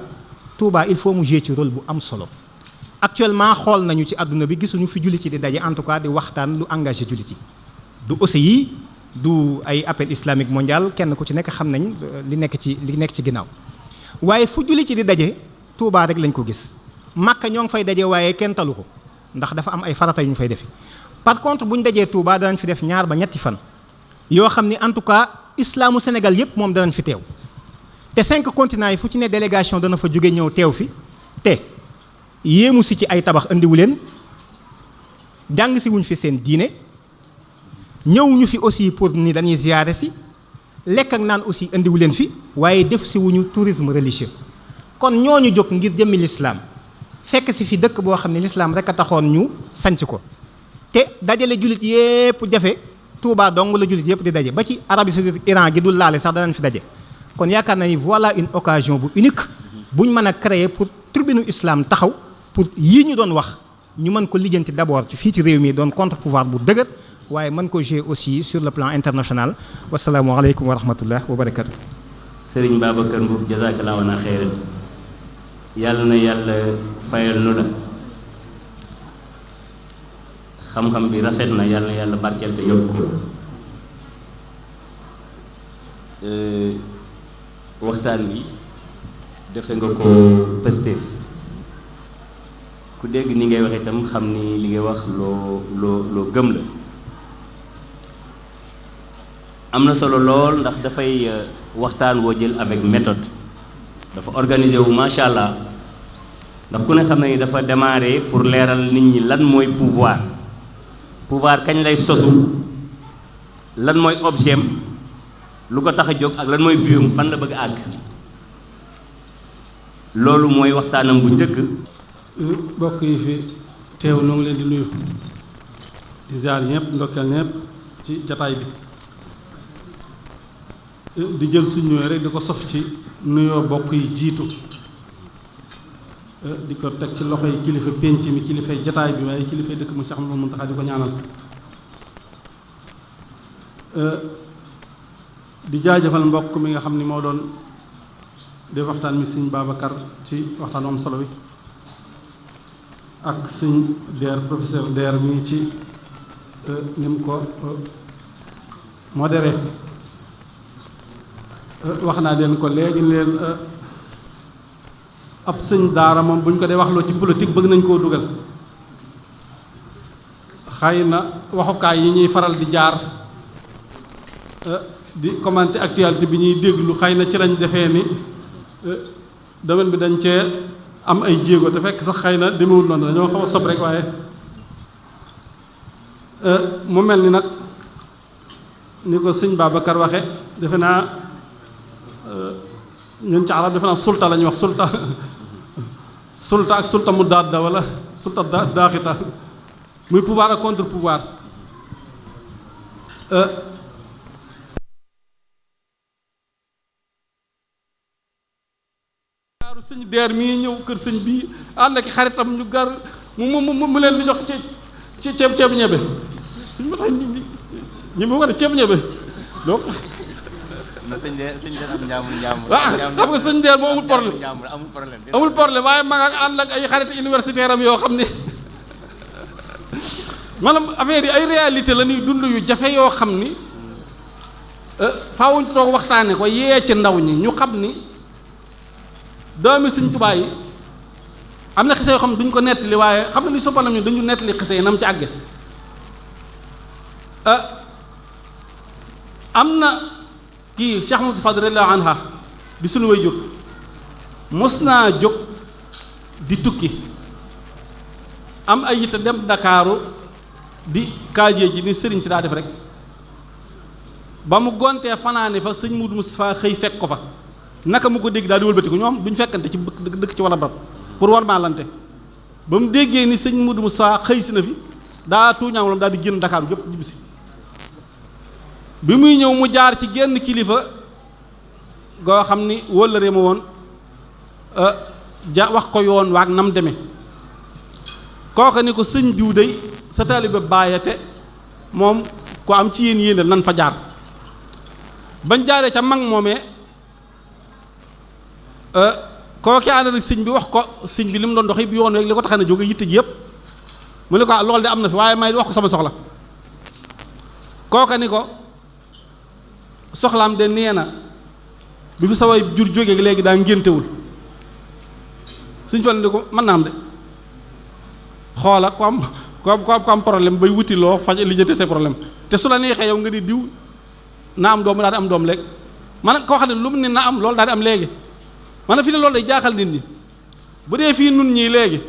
Touba il faut mu jouer ci rôle bu am solo actuellement xool nañu ci àdduna bi gisuñu fi jullit yi di daje en tout cas di waxtaan lu engagé jullit yi du OCI du ay appel islamique mondial kenn ku ci nekk xam nañ li nekk ci ginnaaw waaye fu jullit yi di daje Touba rek lañ ko gis Makka ñoo ngi fay daje waaye kenn talu ko ndax dafa am ay farata yu ñu fay defi par contre bu ñu dajee Touba danañ fi def 2 ba 3 fan yoo xam ni en tout cas islaamu Sénégal yépp moom danañ fi teew te 5 continents yi fu ci ne délégation dana fa jóge ñëw teew fi te yéemu si ci ay tabax andiwu leen jàng si wuñ fi seen diine ñëw ñu fi aussi pour ni dañuy ziyaare si lekk ak naan aussi indiwu leen fi waaye def si wuñu tourisme religieux kon ñooñu jóg ngir jëmmi lislaam fekk si fi dëkk boo xam ne lislaam rek a taxoon ñu sanc ko te dajale jullit yépp jafe Touba dong la jullit yépp di daje ba ci Arabie Saoudite Iran gi dul laale sax danañ fi daje kon yaakaar na ni voilà une occasion bu unique buñ mën a créer pour tribune islam taxaw pour yii ñu doon wax ñu mën ko lijjanti d'abord ci fii ci réew mi doon contre pouvoir bu dëgër waaye mën ko jouer aussi sur le plan international wasalaamu aleykum wa rahmatullah wa barakatu. Sëriñ Babacar Mboup jazakallahu na xeyran yàlla na yàlla fayal nu la xam-xam bi rafet na yàlla na yàlla barkeel te yokk ko waxtaan bi defe nga ko Pastef ku dégg ni ngay wax itam xam ni li ngay wax loo gëm la am na solo lool ndax dafay waxtaan woo jël avec méthode dafa organisé wu macha allah ndax ku ne xam ne ni dafa démarrer pour leeral nit ñi lan mooy pouvoir kañ lay sosu lan mooy objet am lu ko tax a jóg ak lan mooy biirum fan la bëgg a àgg loolu mooy waxtaanam bu njëkk. mbokk yi fi teew noo ngi leen di nuyu di ziar ñëpp ndokkeel ñëpp ci jataay bi di jël suñ nuyoo rek di ko sof ci nuyoo bokk yi jiitu di ko teg ci loxo yi kilifa pénc mi kilifay jataay bi waaye kilifay dëkk mu Cheikh Mouhamadou Mountakha di ko ñaanal di jaajëfal mbokk mi nga xam ni moo doon def waxtaan mi sëñ Babacar ci waxtaan am solo wi ak sëñ Der professeur Der mi ci ni mu ko modéré wax naa leen ko léegi leen ab sëñ daara moom bu ñu ko dee waxloo ci politique bëgg nañ koo dugal xëy na waxukaay yi ñuy faral di jaar di commenter actualité bi ñuy déglu xëy na ci lañ defee ni domaine bi dañ cee am ay jéego te fekk sax xëy na demewul noonu dañoo xaw a sob rek waaye mu mel ni nag ni ko sëñ Babacar waxe defe naa ñun ci arab defe naa sulta la ñuy wax sulta ak sulta mu daadda wala sulta daaxita muy pouvoir ak contre pouvoir gaaru sëñ Der mii ñëw kër sëñ bii ànd ak xaritam ñu gar mu leen di jox ci ceeb ñebe suñ ma tax ñi mu war a ceeb ñebe donc na sëñ Der am njàmbur waaw xam nga sëñ Der moo amul problème waaye ma nga ànd ak ay xarit universitaire am yoo xam ne maanaam affaire yi ay réalité la ñuy dund yu jafe yoo xam ni faawuñ toog waxtaane ko yee ci ndaw ñi ñu xam ni doomi Sëñ Tuubaa yi am na xise yoo xam ne duñ ko nettali waaye xam nga li soppanam ñu dañu nettali xise yi nam ci àgge am na kii Cheikh Ahmadou Fadel radiyallahu anha di suñu way jur mos naa jóg di tukki am ay yitte dem Ndakaaru di kaajee ji ni sëriñ si daa def rek ba mu gontee fanaane fa sëñ Moudou Moustapha xëy fekk ko fa naka mu ko dégg daal di wëlbati ko ñoom duñ fekkante ci dëkk ci wala barab pour war maa lante ba mu déggee ni sëñ Moudou Moustapha xëy si na fi daa tuuñaawlam daal di génn Ndakaaru yëpp ñibbisi bi muy ñëw mu jaar ci genn kilifa goo xam ni wóllëre ma woon wax ko yoon waag nam deme kooka ni ko sëñ diw day sa taalibe bàyyate moom ko am ci yéen nan fa jaar bañ jaaree ca mag moomee kooki ànd ak sëñ bi wax ko sëñ bi li mu doon dox yi yoon weeg li ko tax na jóge yitte ji yëpp mu ne ko loolu de am na fi waaye may wax ko sama soxla kooka ni ko soxlaam de nee na bi fi sa way jur jógee léegi daa ngéntewul suñ fan ni ko mën naa am de xoola ko am problème bay wuti loo faj li jënte ses problème te su la neexee yow nga di diw na am doom daal di am doom léegi man koo xam ne lu mu ne na am loolu daal di am léegi man fi ne loolu day jaaxal nit ñi bu dee fii nun ñii léegi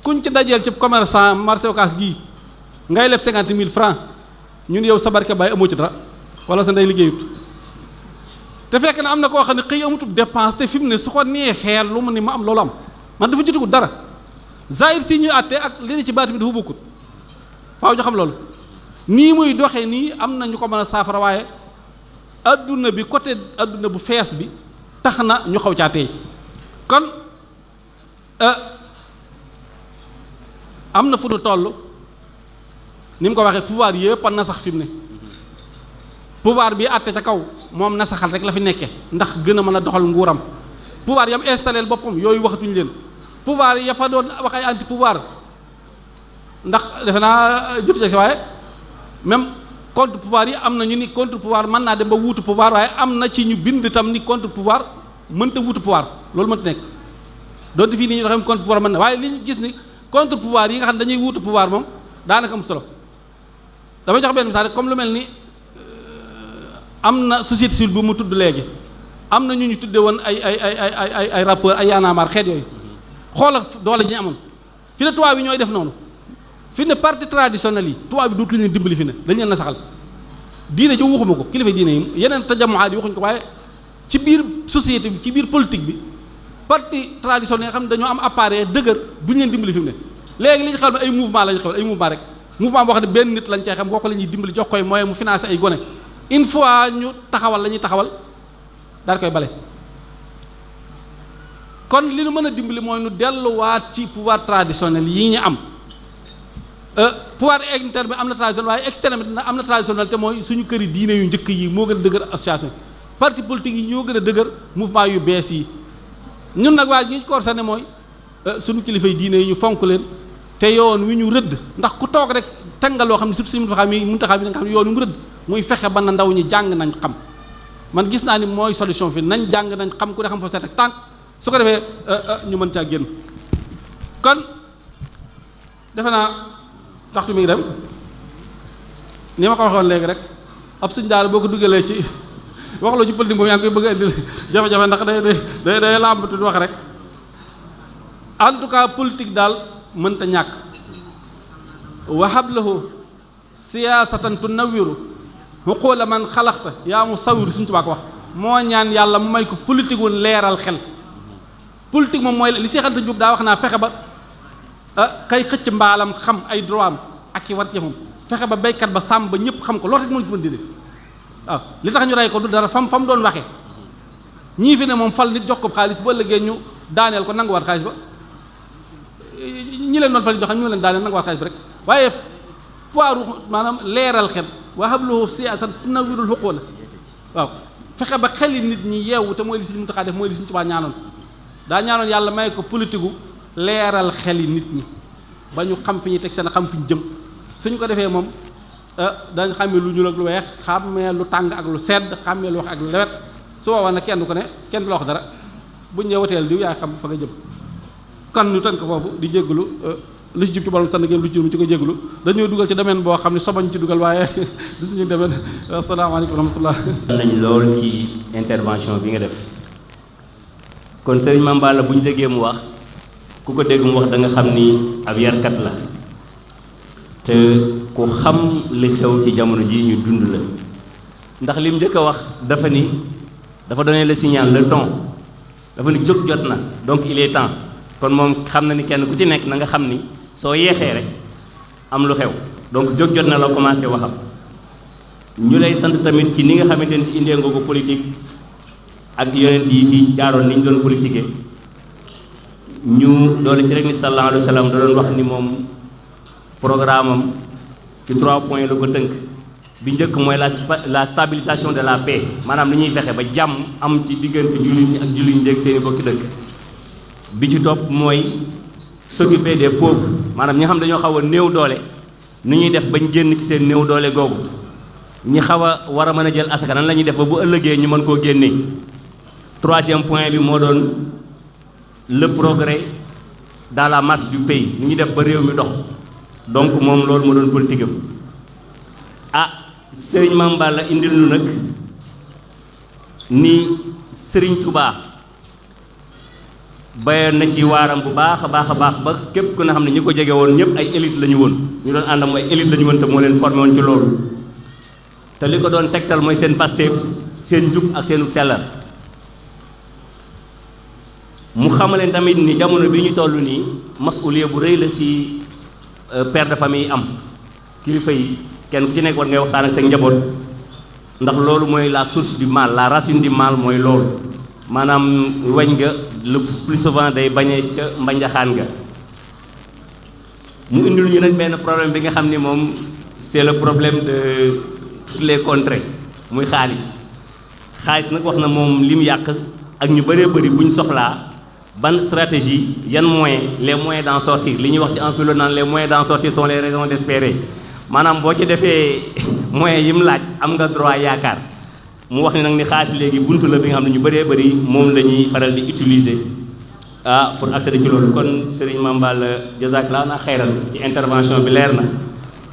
kuñ ci dajeel ci commerçant marché Ocass gii ngay leb 50 000 francs ñun yow sa barke baay amoo ci dara wala sa ndey liggéeyut te fekk na am na koo xam ne xëy amutub dépense te fi mu ne su ko neexee lu mu ne ma am loolu am man dafa jotagul dara zahir si ñuy àtte ak li ci baati bi dafa bokkut waaw ñu xam loolu nii muy doxee nii am na ñu ko mën a saafara waaye adduna bi côté adduna bu fees bi tax na ñu xaw caa tey kon am na fu nu toll ni mu ko waxee pouvoir yëpp a nasax fi mu ne pouvoir bi àtte ca kaw moom nasaxal rek la fi nekke ndax gën a mën a doxal nguuram pouvoir yam installé boppam yooyu waxatuñu leen pouvoir ya fa doon wax ay anti pouvoir ndax defe naa jotu ci waaye même contre pouvoir yi am na ñu ni contre pouvoir mën naa dem ba wuutu pouvoir waaye am na ci ñu bind tam ni contre pouvoir mënta wuutu pouvoir loolu mënta nekk doonte fii nii ñu doxee contre pouvoir mën na waaye li ñu gis ni contre pouvoir yi nga xam ne dañuy wuutu pouvoir moom daanaka am solo damay jox benn misaal rek comme lu mel ni am na société civile bu mu tudd léegi am na ñu tudde woon ay rapport ay yaanaamaar xeet yooyu xoolal doole ji ñu amoon fi ne tubaab yi ñooy def noonu fi ne parti traditionnel yi tubaab bi dootuñu leen dimbali fi ne dañ leen na saxal diine ji waxuma ko kilifa diine yi yeneen tajamuhaat yi waxuñu ko waaye ci biir société bi ci biir politique bi parti traditionnel nga xam ne dañoo am appareil dëgër duñu leen dimbali fi mu ne léegi li ñu xam ne ay mouvement lañu xewal ay mouvement rek mouvement boo xam ne benn nit lañ cay xam kooku la ñuy dimbali jox koy moyen mu financé ay gone une fois ñu taxawal la ñuy taxawal daal koy bale kon li nu mën a dimbali mooy nu delluwaat ci pouvoir traditionnel yi ñu am pouvoir interne bi am na traditionnel waaye externe bi am na traditionnel te mooy suñu këri diine yu njëkk yi moo gën a dëgër association parti politique yi ñoo gën a dëgër mouvement yu bees yi ñun nag waa ñu ko ne mooy suñu kilifa yi diine yi ñu fonk leen te yoon wi ñu rëdd ndax ku toog rek tàngal loo xam ne surtout si muntaxaa mi nga xam ne yoon wi mu rëdd muy fexe ba na ndaw ñi jàng nañ xam man gis naa ni mooy solution fi nañ jàng nañ xam ku ne xam fa seet ak tànk su ko defee ñu mën caa génn kon defe naa waxtu mi ngi dem ni ma ko waxoon léegi rek ab sëñ daara boo ko dugalee ci waxloo ci politique moom yaa ngi koy bëgg a indil jafe-jafe ndax day làmbatu di wax rek en tout cas politique daal mënta ñàkk wahab lahu siyaasatan tunawwiru xuqula man xalaxta yaa mu sawiru suñu tubaab ko wax moo ñaan yàlla mu may ko politique wu leeral xel politique moom mooy li Seex Anta Jóob daa wax naa fexe ba kay xëcc mbaalam xam ay droit am ak i war ci moom fexe ba béykat ba sàmm ba ñëpp xam ko loolu rek moo ñu ko mën di waaw li tax ñu rey ko du dara fam doon waxee ñii fi ne moom fal nit jox ko xaalis ba ëllëgee ñu daaneel ko nanguwaat xaalis ba ñi leen doon fal jox ñu leen daaneel nanguwaat xaalis ba rek waaye foiru maanaam leeral xel wahab lahu siyaasatan tunawwirul uquula waaw fexe ba xeli nit ñi yeewu te mooy li Sëriñ Muntaxaa def mooy li Sëriñ Tuubaa ñaanoon daa ñaanoon yàlla may ko politique gu leeral xeli nit ñi ba ñu xam fi ñu teg seen xam fi ñu jëm suñ ko defee moom dañ xàmmee lu ñuul ak lu weex xàmmee lu tàng ak lu sedd xàmmee lu wax ak lu lewet su boobaa nag kenn du ko ne kenn du la wax dara buñ ñëw woteel diw yaay xam fa nga jëm kon ñu tënk foofu di jégalu lu ci jub ci borom sant ngeen lu ci jub ci ko jégalu dañoo dugal ci domaine boo xam ne sobañ ci dugal waaye du suñu domaine asalaamaaleykum wa rahmatullah nañ lool ci intervention bi nga def kon sëriñ Mame Balla bu ñu déggee mu wax ku ko dégg mu wax da nga xam ni ab yarkat la te ku xam li xew ci jamono ji ñu dund la ndax lim njëkk a wax dafa donné le signal le ton dafa ni jóg jot na donc il est temps kon moom xam na ni kenn ku ci nekk na nga xam ni soo yeexee rek am lu xew donc jóg jot na la commencé waxam ñu lay sant tamit ci ni nga xamante ni si indee nga ko politique ak yonent yi fii jaaroon ni ñu doon politiquer ñu doole ci rek nit sallallahu alayhi wa sallam da doon wax ni moom programme am ci 3 points la ko tënk bi njëkk mooy la stabilisation de la paix maanaam li ñuy fexe ba jàmm am ci diggante jullit ñi ak jullit ñi ak seeni bokki dëkk bi ci topp mooy s'occuper des pauvres maanaam ñi xam dañoo xaw a néew doole ni ñuy def bañ génn ci seen néew doole googu ñi xaw a war a mën a jël asaka nan la ñuy def ba bu ëllëgee ñu mën koo génnee 3e point bi moo doon le progrès dans la marche du pays ni ñuy def ba réew mi dox donc moom loolu moo doon politique am Sëriñ Mame Balla indil nu nag ni Sëriñ Touba bayoon na ci waaram bu baax a baax ba képp ku ne xam ne ñi ko jege woon ñëpp ay élite la ñu woon ñu doon àndam ay élite la ñu woon te moo leen formé woon ci loolu te li ko doon tegtal mooy seen Pastef seen njub ak seenu sellal. mu xamaleen tamit ni jamono bi ñu toll nii masuliya bu rëy la ci père de famille am kilifa yi kenn ku ci nekk war ngay waxtaan ak seen njaboot ndax loolu mooy la source du mal, la racine du mal mooy loolu maanaam wañ nga le plus souvent day bañee ca mbanjaxaan nga. mu indil ñu nag benn problème bi nga xam ni moom c'est le problème de toutes les contrées muy xaalis nag wax na moom li mu yàq ak ñu bëree bëri bu ñu soxlaa ban stratégie yan moyens les moyens d'en sortir li ñuy wax ci en philo naan les moyens d'en sortir sont les raisons d'espérer maanaam boo ci defee moyens yi mu laaj am nga droit yaakaar. mu wax ni nag ni xaalis léegi buntu la bi nga xam ne ñu bëree bëri moom la ñuy faral di utiliser pour accéder ci loolu. kon Serigne Mame Balla jazakallah na xayran ci intervention bi leer na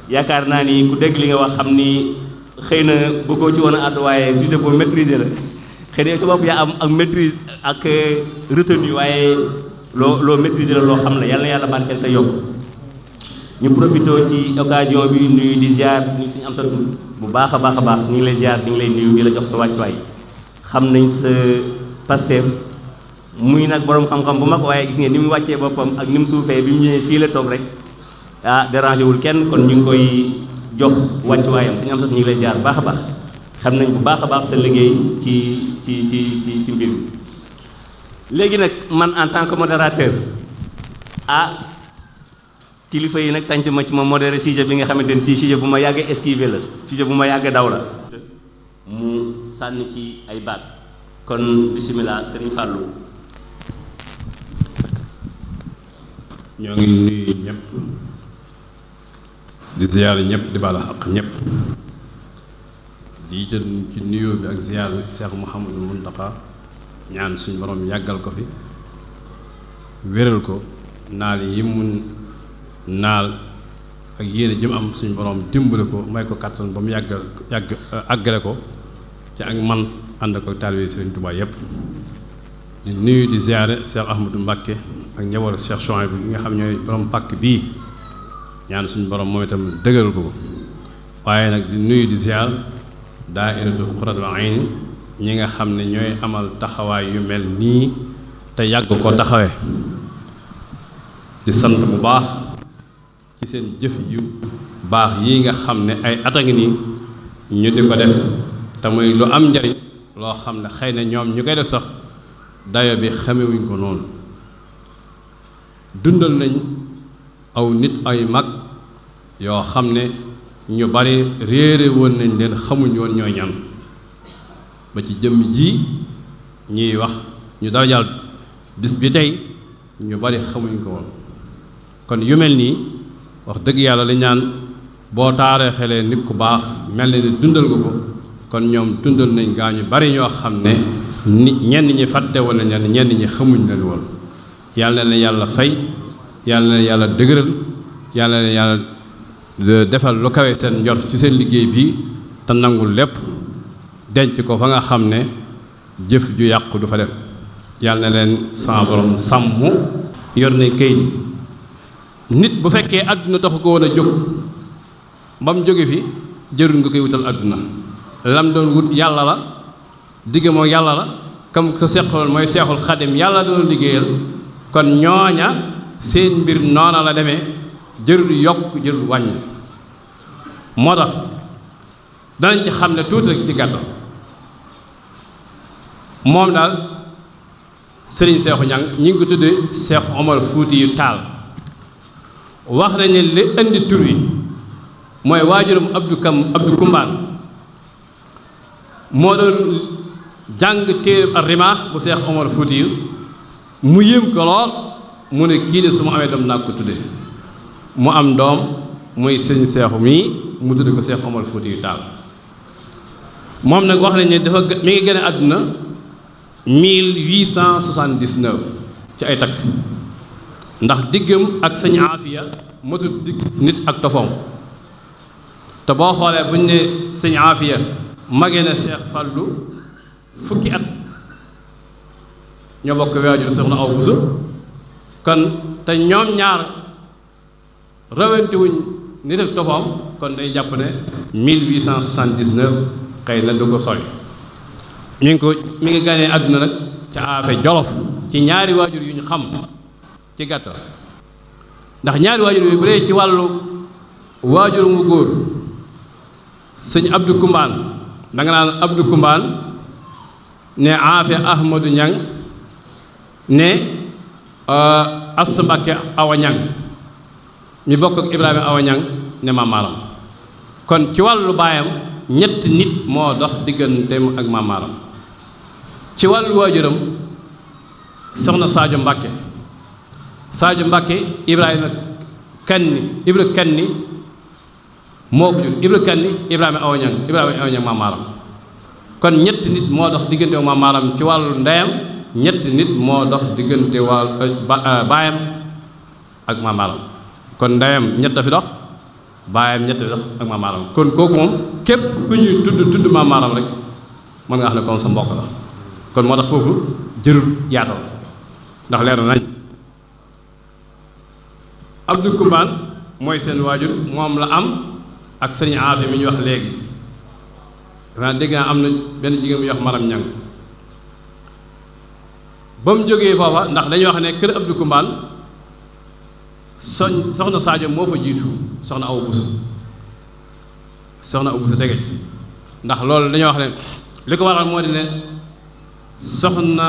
yaakaar naa ni ku dégg li nga wax xam ni xëy na bëggoo ci woon a àddu waaye sujet boo maîtriser la xëy na su bopp yaa am ak maîtrise ak retenue waaye loo maîtriser la loo xam la yàlla na yàlla barkeel te yokk. ñu profité ci occasion bi nuyu di ziar ñu suñu am sa tur bu baax a baax ñu ngi lay ziar ñu ngi lay nuyu di la jox sa wàccuwaay xam nañ sa Pastef muy nag borom xam-xam bu mag waaye gis ngeen ni mu wàccee boppam ak ni mu suufee bi mu ñëwee fii la toog rek dérangé wul kenn kon ñu ngi koy jox wàccuwaayam suñu am sa tur ñu ngi lay ziar bu baax a baax xam nañ bu baax a baax sa liggéey ci mbir mi. léegi nag man en tant que modérateur kilifa yi nag tànc ma ci ma modéré sujet bi nga xamante ni si sujet bu ma yàgg esquiver la sujet bu ma yàgg daw la mu sànni ci ay baat kon bisimilah Serigne Fallou. ñoo ngi nuyu ñëpp di ziyaar ñëpp di bala xaq ñëpp di jël ci nuyoo bi ak ziyaar bi Cheikh Mouhamadou Mountakha ñaan suñu borom yàggal ko fi wéral ko naal yi mun naal ak yéene jëm am suñu borom dimbale ko may ko kàttan ba mu àggale ko ci ak man ànd ko taalibe Sëriñ Tuubaa yépp di nuyu di ziyaare Cheikh Ahmadou Mbacké ak njabootu Cheikh Chouaïb bi nga xam ñooy borom pàkk bii ñaan suñu borom moom itam dëgëral ko waaye nag di nuyu di ziyaar daayiratu Qurratul Ayni ñi nga xam ne ñooy amal taxawaay yu mel nii te yàgg ko taxawee di sant bu baax ci seen jëf yu baax yi nga xam ne ay at a ngi nii ñu di ko def te muy lu am njariñ loo xam ne xëy na ñoom ñu koy def sax dayo bi xamewuñ ko noonu dundal nañ aw nit ay mag yoo xam ne ñu bari réere woon nañ leen xamuñ woon ñooy ñan ba ci jëmm ji ñuy wax ñu dara jàll bis bi tey ñu bari xamuñ ko woon kon yu mel nii wax dëgg yàlla lañ naan boo taarixalee nit ku baax mel na ni dundal nga ko kon ñoom dundal nañ gaa ñu bari ñoo xam ne nit ñenn ñi fàtte woon nañ leen ñenn ñi xamuñ leen woon yàlla na yàlla fay yàlla na yàlla dëgëral yàlla na yàlla defal lu kawe seen njort ci seen liggéey bi te nangul lépp denc ko fa nga xam ne jëf ju yàqu du fa def yàlla na leen sama borom sàmm yor ne këyit nit bu fekkee àdduna taxu ko woon a jóg ba mu jóge fi jërul nga koy wutal àdduna lam doon wut yàlla la digg moo yàlla la kam ko seqaloon mooy seexul xadim yàlla doon liggéeyal kon ñooña seen mbir noona la demee jërul yokk jërul wàññi moo tax danañ ci xam ne tuuti rek ci gàttal moom daal sëriñ Seexu Ñaŋ ñi ngi ko tuddee Seex Omar Fuuti yu Taal wax nañ ne li indi tur wi mooy waajuram Abdou Kumbaan moo doon jàng téere ar-Rimaax bu Seex Omar Fuuti yu mu yéem ko lool mu ne kii de su ma amee doom naa ko tudde mu am doom muy sëñ Seexu mii mu tudde ko Seex Omar Fuuti yu Taal moom nag wax nañ ne dafa mi ngi gën a àdduna 1879 ci ay takk ndax diggam ak sëñ Aafiya matul digg nit ak tofoom te boo xoolee bu ñu ne sëñ Aafiya magee na Seex Fallu fukki at ñoo bokk waajur soxna aw busu kon te ñoom ñaar rawante wuñ nit ak tofoom kon day jàpp ne 1879 xëy na du ko sori mi ngi ganee àdduna nag ca Aafe Jolof ci ñaari waajur yu ñu xam ci gàttal ndax ñaari waajur yooyu bu dee ci wàllu waajur mu góor sëñ Abdou Kumbaan danga naan Abdou Kumbaan ne Aafe Ahmadou Ñang ne Asta Mbàkke Awa Ñang mi bokk ak Ibrahima Awa Ñang ne Maam Maaram kon ci wàllu baayam ñetti nit moo dox digganteem ak Maam Maaram ci wàllu waajuram soxna Sadio Mbàkke Ibrahima Kanni moo ko jur Ibra Kanni Ibrahima Awa Ñang Maam Maaram kon ñetti nit moo dox diggante ak Maam Maaram ci wàllu ndeyam ñetti nit moo dox diggante baayam ak Maam Maaram kon ndeyam ñett a fi dox baayam ñett a fi dox ak Maam Maaram kon kooku moom képp ku ñuy tudd Maam Maaram rek mën nga xam ne comme sa mbokk la kon moo tax foofu jërul yaatal ndax leer na nañ Abdou Kumbaan mooy seen waajur moom la am ak sëriñ Aafe mi ñu wax léegi dafa dégg naa am na benn jigéen mu wax Maram Ñang ba mu jógee foofa ndax dañuy wax ne kër Abdou Kumbaan soxna Sadio moo fa jiitu soxna Awa Buso tege ci ndax loolu dañoo wax ne li ko waral moo di ne soxna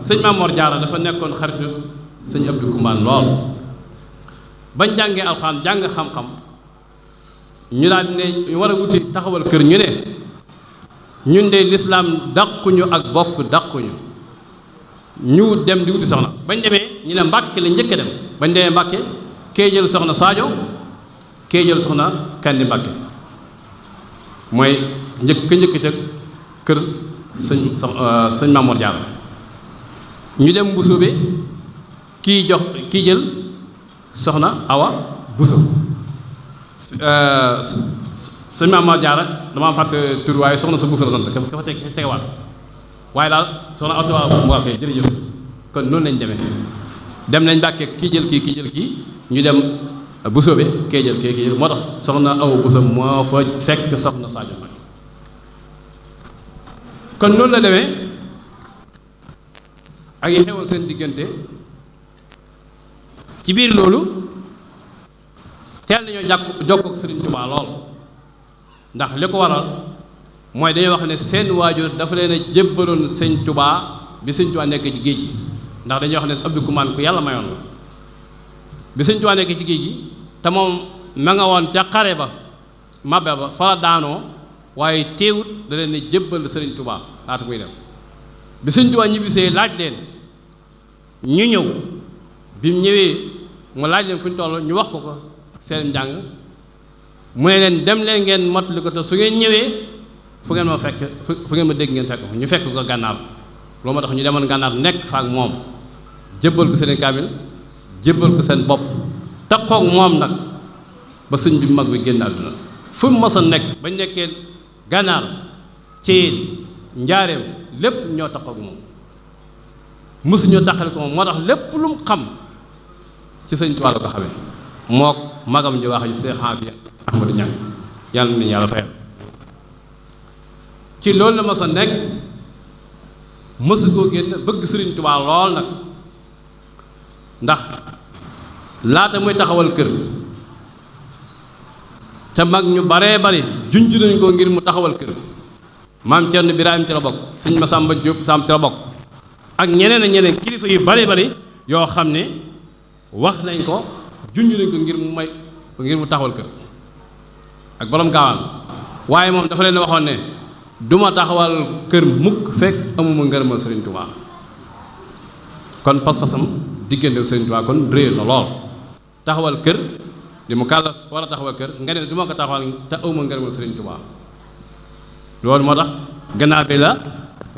sëñ Maamoor Jaara dafa nekkoon xaritu sëñ Abdou Kumbaan lool bañ jàngee alxuraan jàng xam-xam ñu daal ne ñu war a wuti taxawal kër ñu ne ñun de lislaam dàquñu ak bokk dàquñu ñu dem di wuti soxna bañ demee ñu ne Mbàkke la njëkk dem bañ demee Mbàkke kee jël soxna Sadio kee jël soxna Kandi Mbàkke mooy njëkk ca kër sëñ Maamoor Jaara ñu dem Mbusoobe kii jël soxna Awa Buso sëñ Maamoor Jaara dama fàtte tur waaye soxna sa Buso la sant ka fa tegewaat waaye daal soxna Awa mu wax jërëjëf kon noonu lañ demee dem nañ Mbàkke kii jël kii ñu dem Busoobe kii jël moo tax soxna Awa Buso moo fa fekk soxna Sadio Mbàkke kon noonu la demee ak yi xewoon seen diggante ci biir loolu teel nañoo jokkoo ak Sëriñ Tuubaa lool ndax li ko waral mooy dañoo wax ne seen waajur dafa leen a jébbaloon Sëriñ Tuubaa bi Sëriñ Tuubaa nekk ci géej gi ndax dañuy wax ne Abdou Kumbaan ku yàlla mayoon la bi Sëriñ Tuubaa nekk ci géej gi te moom ma nga woon ca xare ba mabbe ba fa la daanoo waaye teewut da leen a jébbal Sëriñ Tuubaa laata koy def bi Sëriñ Tuubaa ñibbisee laaj leen ñu ñëw bi mu ñëwee mu laaj leen fu ñu toll ñu wax ko seen njàng mu ne leen dem leen ngeen mottali ko te su ngeen ñëwee fu ngeen ma fekk fu ngeen ma dégg ngeen fekk ko ñu fekk ko gànnaar loolu moo tax ñu demoon gànnaar nekk fa ak moom jébbal ko seen kaamil jébbal ko seen bopp takkook moom nag ba sëñ bi mag bi génn àdduna fu mu mos a nekk bañ nekkee gànnaar ci njaareem lépp ñoo takkook moom mësuñoo taqale ko moom moo tax lépp lu mu xam ci sëñ Tuubaa la ko xamee mook magam ji wax ju Seex Ahmadu Ñaŋ yàlla nañu yàlla fayal ci loolu la mos a nekk mësu koo génn bëgg Sëriñ Tuubaa lool nag ndax laata muy taxawal kër te mag ñu baree bari junj nañ ko ngir mu taxawal kër maam Cerno Birahim ci la bokk sëñ Masamba Jóob Samb ci la bokk ak ñeneen ak ñeneen kilifa yu bari bari yoo xam ne wax nañ ko junj nañ ko ngir mu taxawal kër ak borom gaawaan waaye moom dafa leen waxoon ne duma taxawal kër mukk fekk amuma ngërëmal Sëriñ Tuubaa kon pas-pasam diggante Sëriñ Tuubaa kon réer na lool taxawal kër di mu kàlla war a taxawal kër nga ne du ma ko taxawal te amuma ngërëmal Sëriñ Tuubaa loolu moo tax gannaaw bi la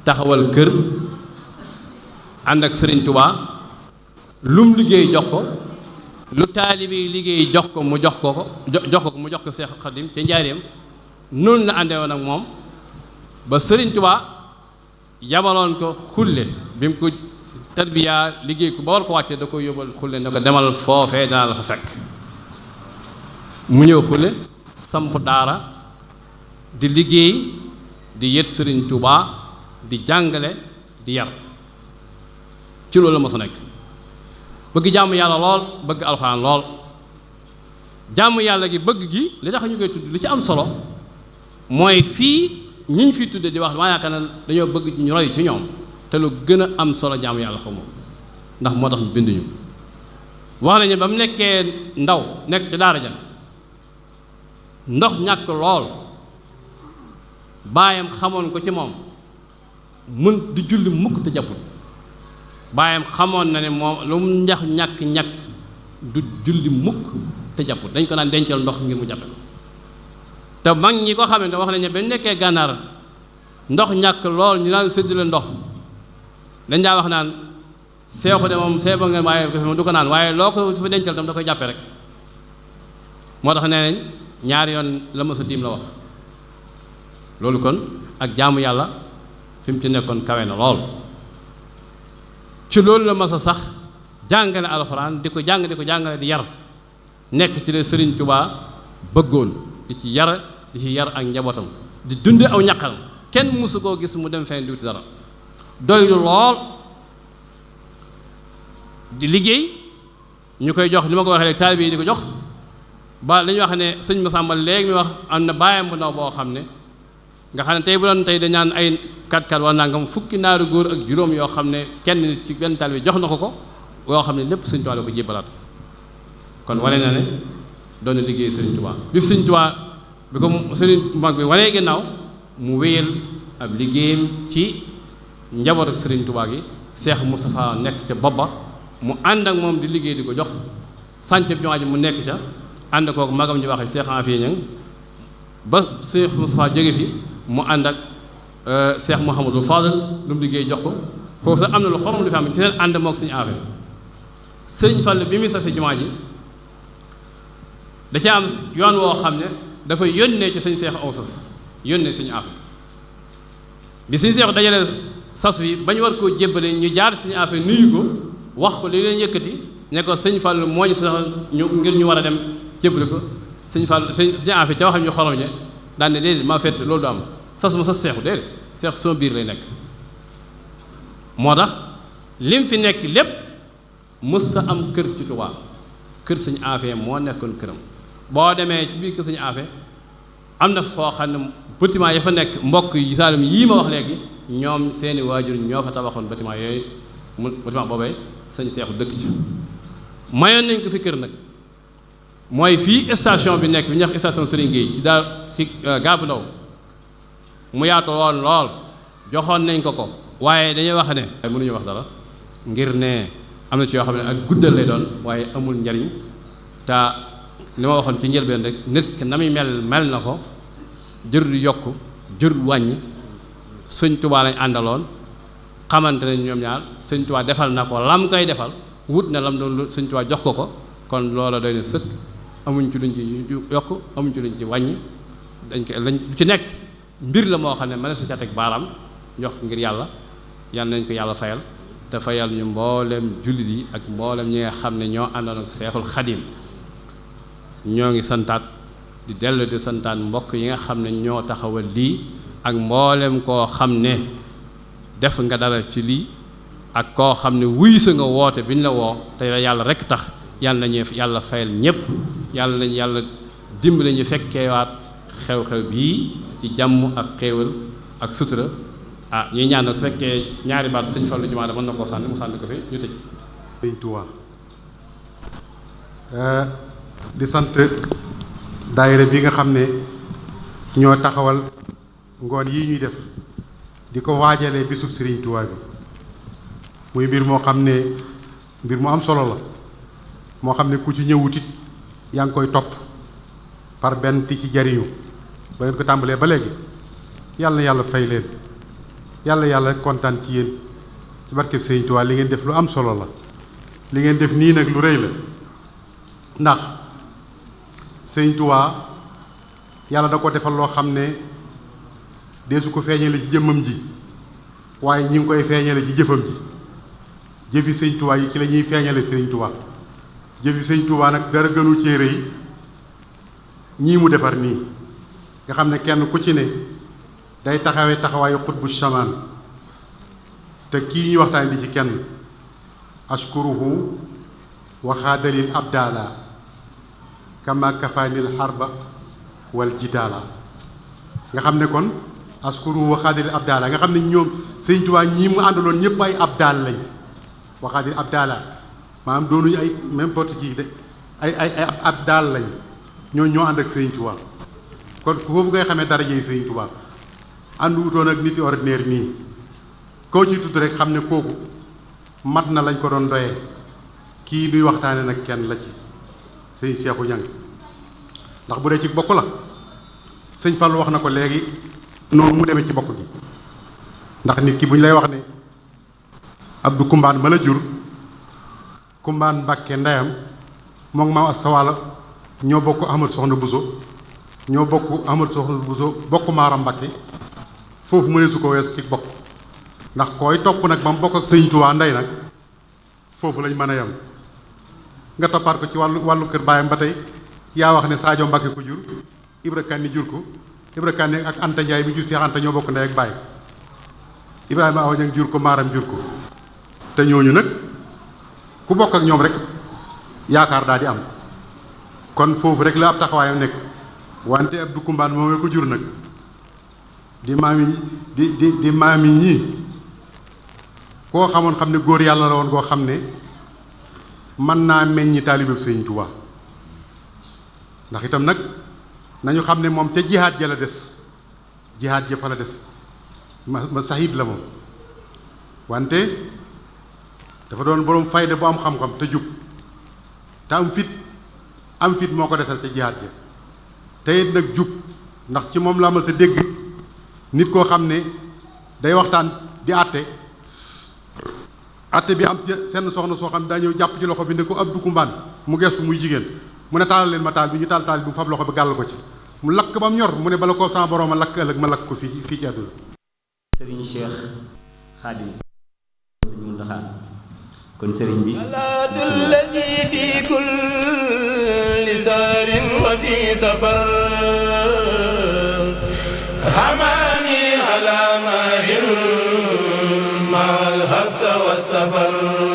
taxawal kër ànd ak Sëriñ Tuubaa lum liggéey jox ko lu taalibi liggéey jox ko mu jox ko Seex Xaadim ca njaareem noonu la àndee woon ak moom ba Sëriñ Tuubaa yabaloon ko xulle bi mu ko tarbiya liggéey ko ba war ko wàcce da ko yóbbal xulle ne ko demal foofee dana la fa fekk mu ñëw xulle samp daara di liggéey di yët Sëriñ Tuubaa di jàngale di yar ci loolu la mos a nekk bëgg jàmm yàlla lool bëgg alxuraan lool jàmm yàlla gi bëgg gi li tax ñu koy tudd li ci am solo mooy fii ñi ñu fiy tudde di wax maa yaakaar ne dañoo bëgg ñu roy ci ñoom te lu gën a am solo jàmm yàlla xaw moom ndax moo tax ñu binduñu wax nañu ba mu nekkee ndaw nekk ci daara ja ndox ñàkk lool baayam xamoon ko ci moom mën di julli mukk te jàppul baayam xamoon na ne moom lu mu ñàkk du julli mukk te jàppul dañ ko naan dencal ndox ngir mu jàppe te mag ñi ko xamante wax nañu ba ñu nekkee gànnaar ndox ñàkk lool ñu daan séddale ndox dañ daa wax naan seexu de moom seeba nga waaye du ko naan waaye loo ko fa dencal tam da koy jàppe rek moo tax nee nañ ñaari yoon la ma sa tiim la wax loolu kon ak jaamu yàlla fi mu ci nekkoon kawe na lool ci loolu la ma sa sax jàngale alxuraan di ko jàngale di yar nekk ci la Sëriñ Tuubaa bëggoon di ci yar ak njabootam di dund aw ñaqal kenn mësu koo gis mu dem fenn di wuti dara doylu lool di liggéey ñu koy jox li ma ko waxee rek taalibe yi di ko jox ba li ñu wax ne sëñ Masamba léegi mi wax am na baayam bu ndaw boo xam ne nga xam ne tey bu doon tey dañaan ay 4-4 wala nangam fukki naaru góor ak juróom yoo xam ne kenn nit ci benn taalibe jox na ko yoo xam ne lépp Sëñ Tuubaa la ko jébbalaat kon wane na ne doon na liggéey Sëriñ Tuubaa bi Sëñ Tuubaa bi ko sëriñ mag bi wanee gannaaw mu wéyal ab liggéeyam ci njaboot ak Sëriñ Tuubaa gi Seex Mustafaa nekk ca boppa mu ànd ak moom di liggéey di ko jox sànc bi jumaa ji mu nekk ca ànd kooku magam ñu waxee Seex Afiya Ñaŋ ba Seex Mustafaa jóge fi mu ànd ak Seex Muhammadul Fadal lu mu liggéey jox ko foofu sax am na lu xorom lu fi am ci seen ànd mook Sëriñ Afiya Sëriñ Fall bi muy sase jumaa ji da ca am yoon woo xam ne dafa yónnee ci sëñ Seex aw sas yónnee Sëriñ Afiya bi Sëriñ Seex dajale sas wi ba ñu war koo jébbale ñu jaar Sëriñ Afiya nuyu ko wax ko li leen yëkkati ne ko Sëñ Fall moo ñu sax ñu ngir ñu war a dem jébbale ko Sëñ Fall Sëñ Afiya ca waxam ñu xorom ñe daan ne déedéet maa fett loolu du am sas ma sas seexu déedéet seexu sama biir lay nekk moo tax lim fi nekk lépp mës sa am kër ci Tuubaa kër Sëñ Afiya moo nekkoon këram boo demee ci biir kër Sëñ Afiya am na foo xam ne bâtiment ya fa nekk mbokk yi Saalum yii ma wax léegi ñoom seeni waajur ñoo fa tabaxoon bâtiment yooyu mu bâtiment boobee sëñ seexu dëkk ci mayoon nañ ko fi kër nag mooy fii station bi nekk bi ñuy wax station Serigne Gueye ci daal ci Gaabu Ndaw mu yaatu woon lool joxoon nañ ko waaye dañuy wax ne mënuñu wax dara ngir ne am na ci yoo xam ne ak guddal lay doon waaye amul njariñ te li ma waxoon ci njëlbeen rek nit ki na muy mel na ko jërul yokk jërul wàññi Sëñ Tuubaa lañ àndaloon xamante ne ñoom ñaar Sëñ Tuubaa defal na ko lam koy defal wut na lam doon Sëñ Tuubaa jox ko kon loola doy na sëkk amuñ ci luñ ci yokk amuñ ci luñ ci wàññi dañ ko lañ lu ci nekk mbir la moo xam ne mën sa ca teg baaraam jox ko ngir yàlla yal nañ ko yàlla fayal te fayal ñu mboolem jullit yi ak mboolem ñi nga xam ne ñoo àndoon ak Seexul Xadiim ñoo ngi santaat di dellu di santaat mbokk yi nga xam ne ñoo taxawal lii ak mboolem koo xam ne def nga dara ci lii ak koo xam ne wuy sa nga woote bi ñu la woo te yàlla rekk tax yàlla nañu yàlla fayal ñépp yàlla nañu yàlla dimbali ñu fekkeewaat xew-xew bii ci jàmm ak xéewal ak sutura ñuy ñaan su fekkee ñaari baat Sëñ Fallu Jumaada mën na koo sànni mu sànni ko fi ñu tëj. Sëñ Tuubaa di sant daayira bi nga xam ne ñoo taxawal ngoon yi ñuy def di ko waajalee bisub Sëriñ Tuubaa bi muy mbir moo xam ne mbir mu am solo la moo xam ne ku ci ñëwutit yaa ngi koy topp par benn ti ci jariñu ba ngeen ko tàmbalee ba léegi yàlla na yàlla fay leen yàlla kontaan ci yéen ci barkeb Sëriñ Tuubaa li ngeen def lu am solo la li ngeen def nii nag lu rëy la ndax Sëriñ Tuubaa yàlla da ko defal loo xam ne deesu ko feeñale ci jëmmam ji waaye ñi ngi koy feeñale ci jëfam ji jëfi Sëriñ Tuubaa yi ci la ñuy feeñale Sëriñ Tuubaa jëfi Sëriñ Tuubaa nag dara gënu cee rëy ñii mu defar nii nga xam ne kenn ku ci ne day taxawee taxawaayu xutbu shamaan te kii ñuy waxtaan di ci kenn ashkuruhu wa xaadalil abdala kama kafaanil xarba wal jidaala nga xam ne kon ashkuruhu wa xaadalil abdala nga xam ne ñoom Sëñ Tuubaa ñii mu àndaloon ñëpp ay abdal lañ wa xaadalil abdala maanaam doonuñu ay n'importe qui de ay abdal lañ ñoo ànd ak Sëñ Tuubaa kon foofu ngay xamee darajey Sëñ Tuubaa ànd wutoon ak nit ordinaire nii koo ci tudd rek xam ne kooku mat na lañ ko doon doyee kii nuy waxtaane nag kenn la ci sëñ Seexu Ñaŋ ndax bu dee ci bokk la sëñ Fallu wax na ko léegi noonu mu demee ci bokk gi ndax nit ki bu ñu lay wax ne Abdou Kumbaan ma la jur Kumbaan Mbàkke ndeyam moom maam Asta Walo ñoo bokk Ahmadu Soxna Buso ñoo bokk Ahmadu Soxna Buso bokk Maaram Mbàkke foofu mu ne su ko weesu ci bokk ndax koy topp nag ba mu bokk ak Sëñ Tuubaa ndey nag foofu lañ mën a yem nga toppaat ko ci wàllu kër baayam ba tey yaa wax ne Sadio Mbacke ko jur Ibra Kanni jur ko Ibra Kanni ak Anta Ndiaye bi jur Seex Anta ñoo bokk ndey ak baay Ibrahima Awa Ñaŋ jur ko Maaram jur ko te ñooñu nag ku bokk ak ñoom rek yaakaar daal di am kon foofu rek la ab taxawaayam nekk wante Abdou Kumbaan moom ko jur nag di maami ñii koo xamoon xam ne góor yàlla la woon koo xam ne mën naa meññi taalibeeb Sëñ Tuubaa ndax itam nag nañu xam ne moom ca jihaad ja la des jihaad ja fa la des ma saxiid la moom wante dafa doon boroom fayda bu am xam-xam te jub te am fit moo ko desal ca jihaad ja te it nag jub ndax ci moom la ma sa dégg nit koo xam ne day waxtaan di àtte bi am seen soxna soo xam ne daa ñëw jàpp ci loxo bi ne ko Abdou Kumbaan mu gestu muy jigéen mu ne taalal leen ma taal bi ñu taal bi mu fab loxo bi gàll ko ci mu lakk ba mu ñor mu ne bala ko sama borom a lakk ëllëg ma lakk ko fii ci àdduna. Serigne Cheikh Khadim Serigne Mountakha kon Serigne bi الذي في كل سار وفي سفر حماني على ماهر مع الحبس والسفر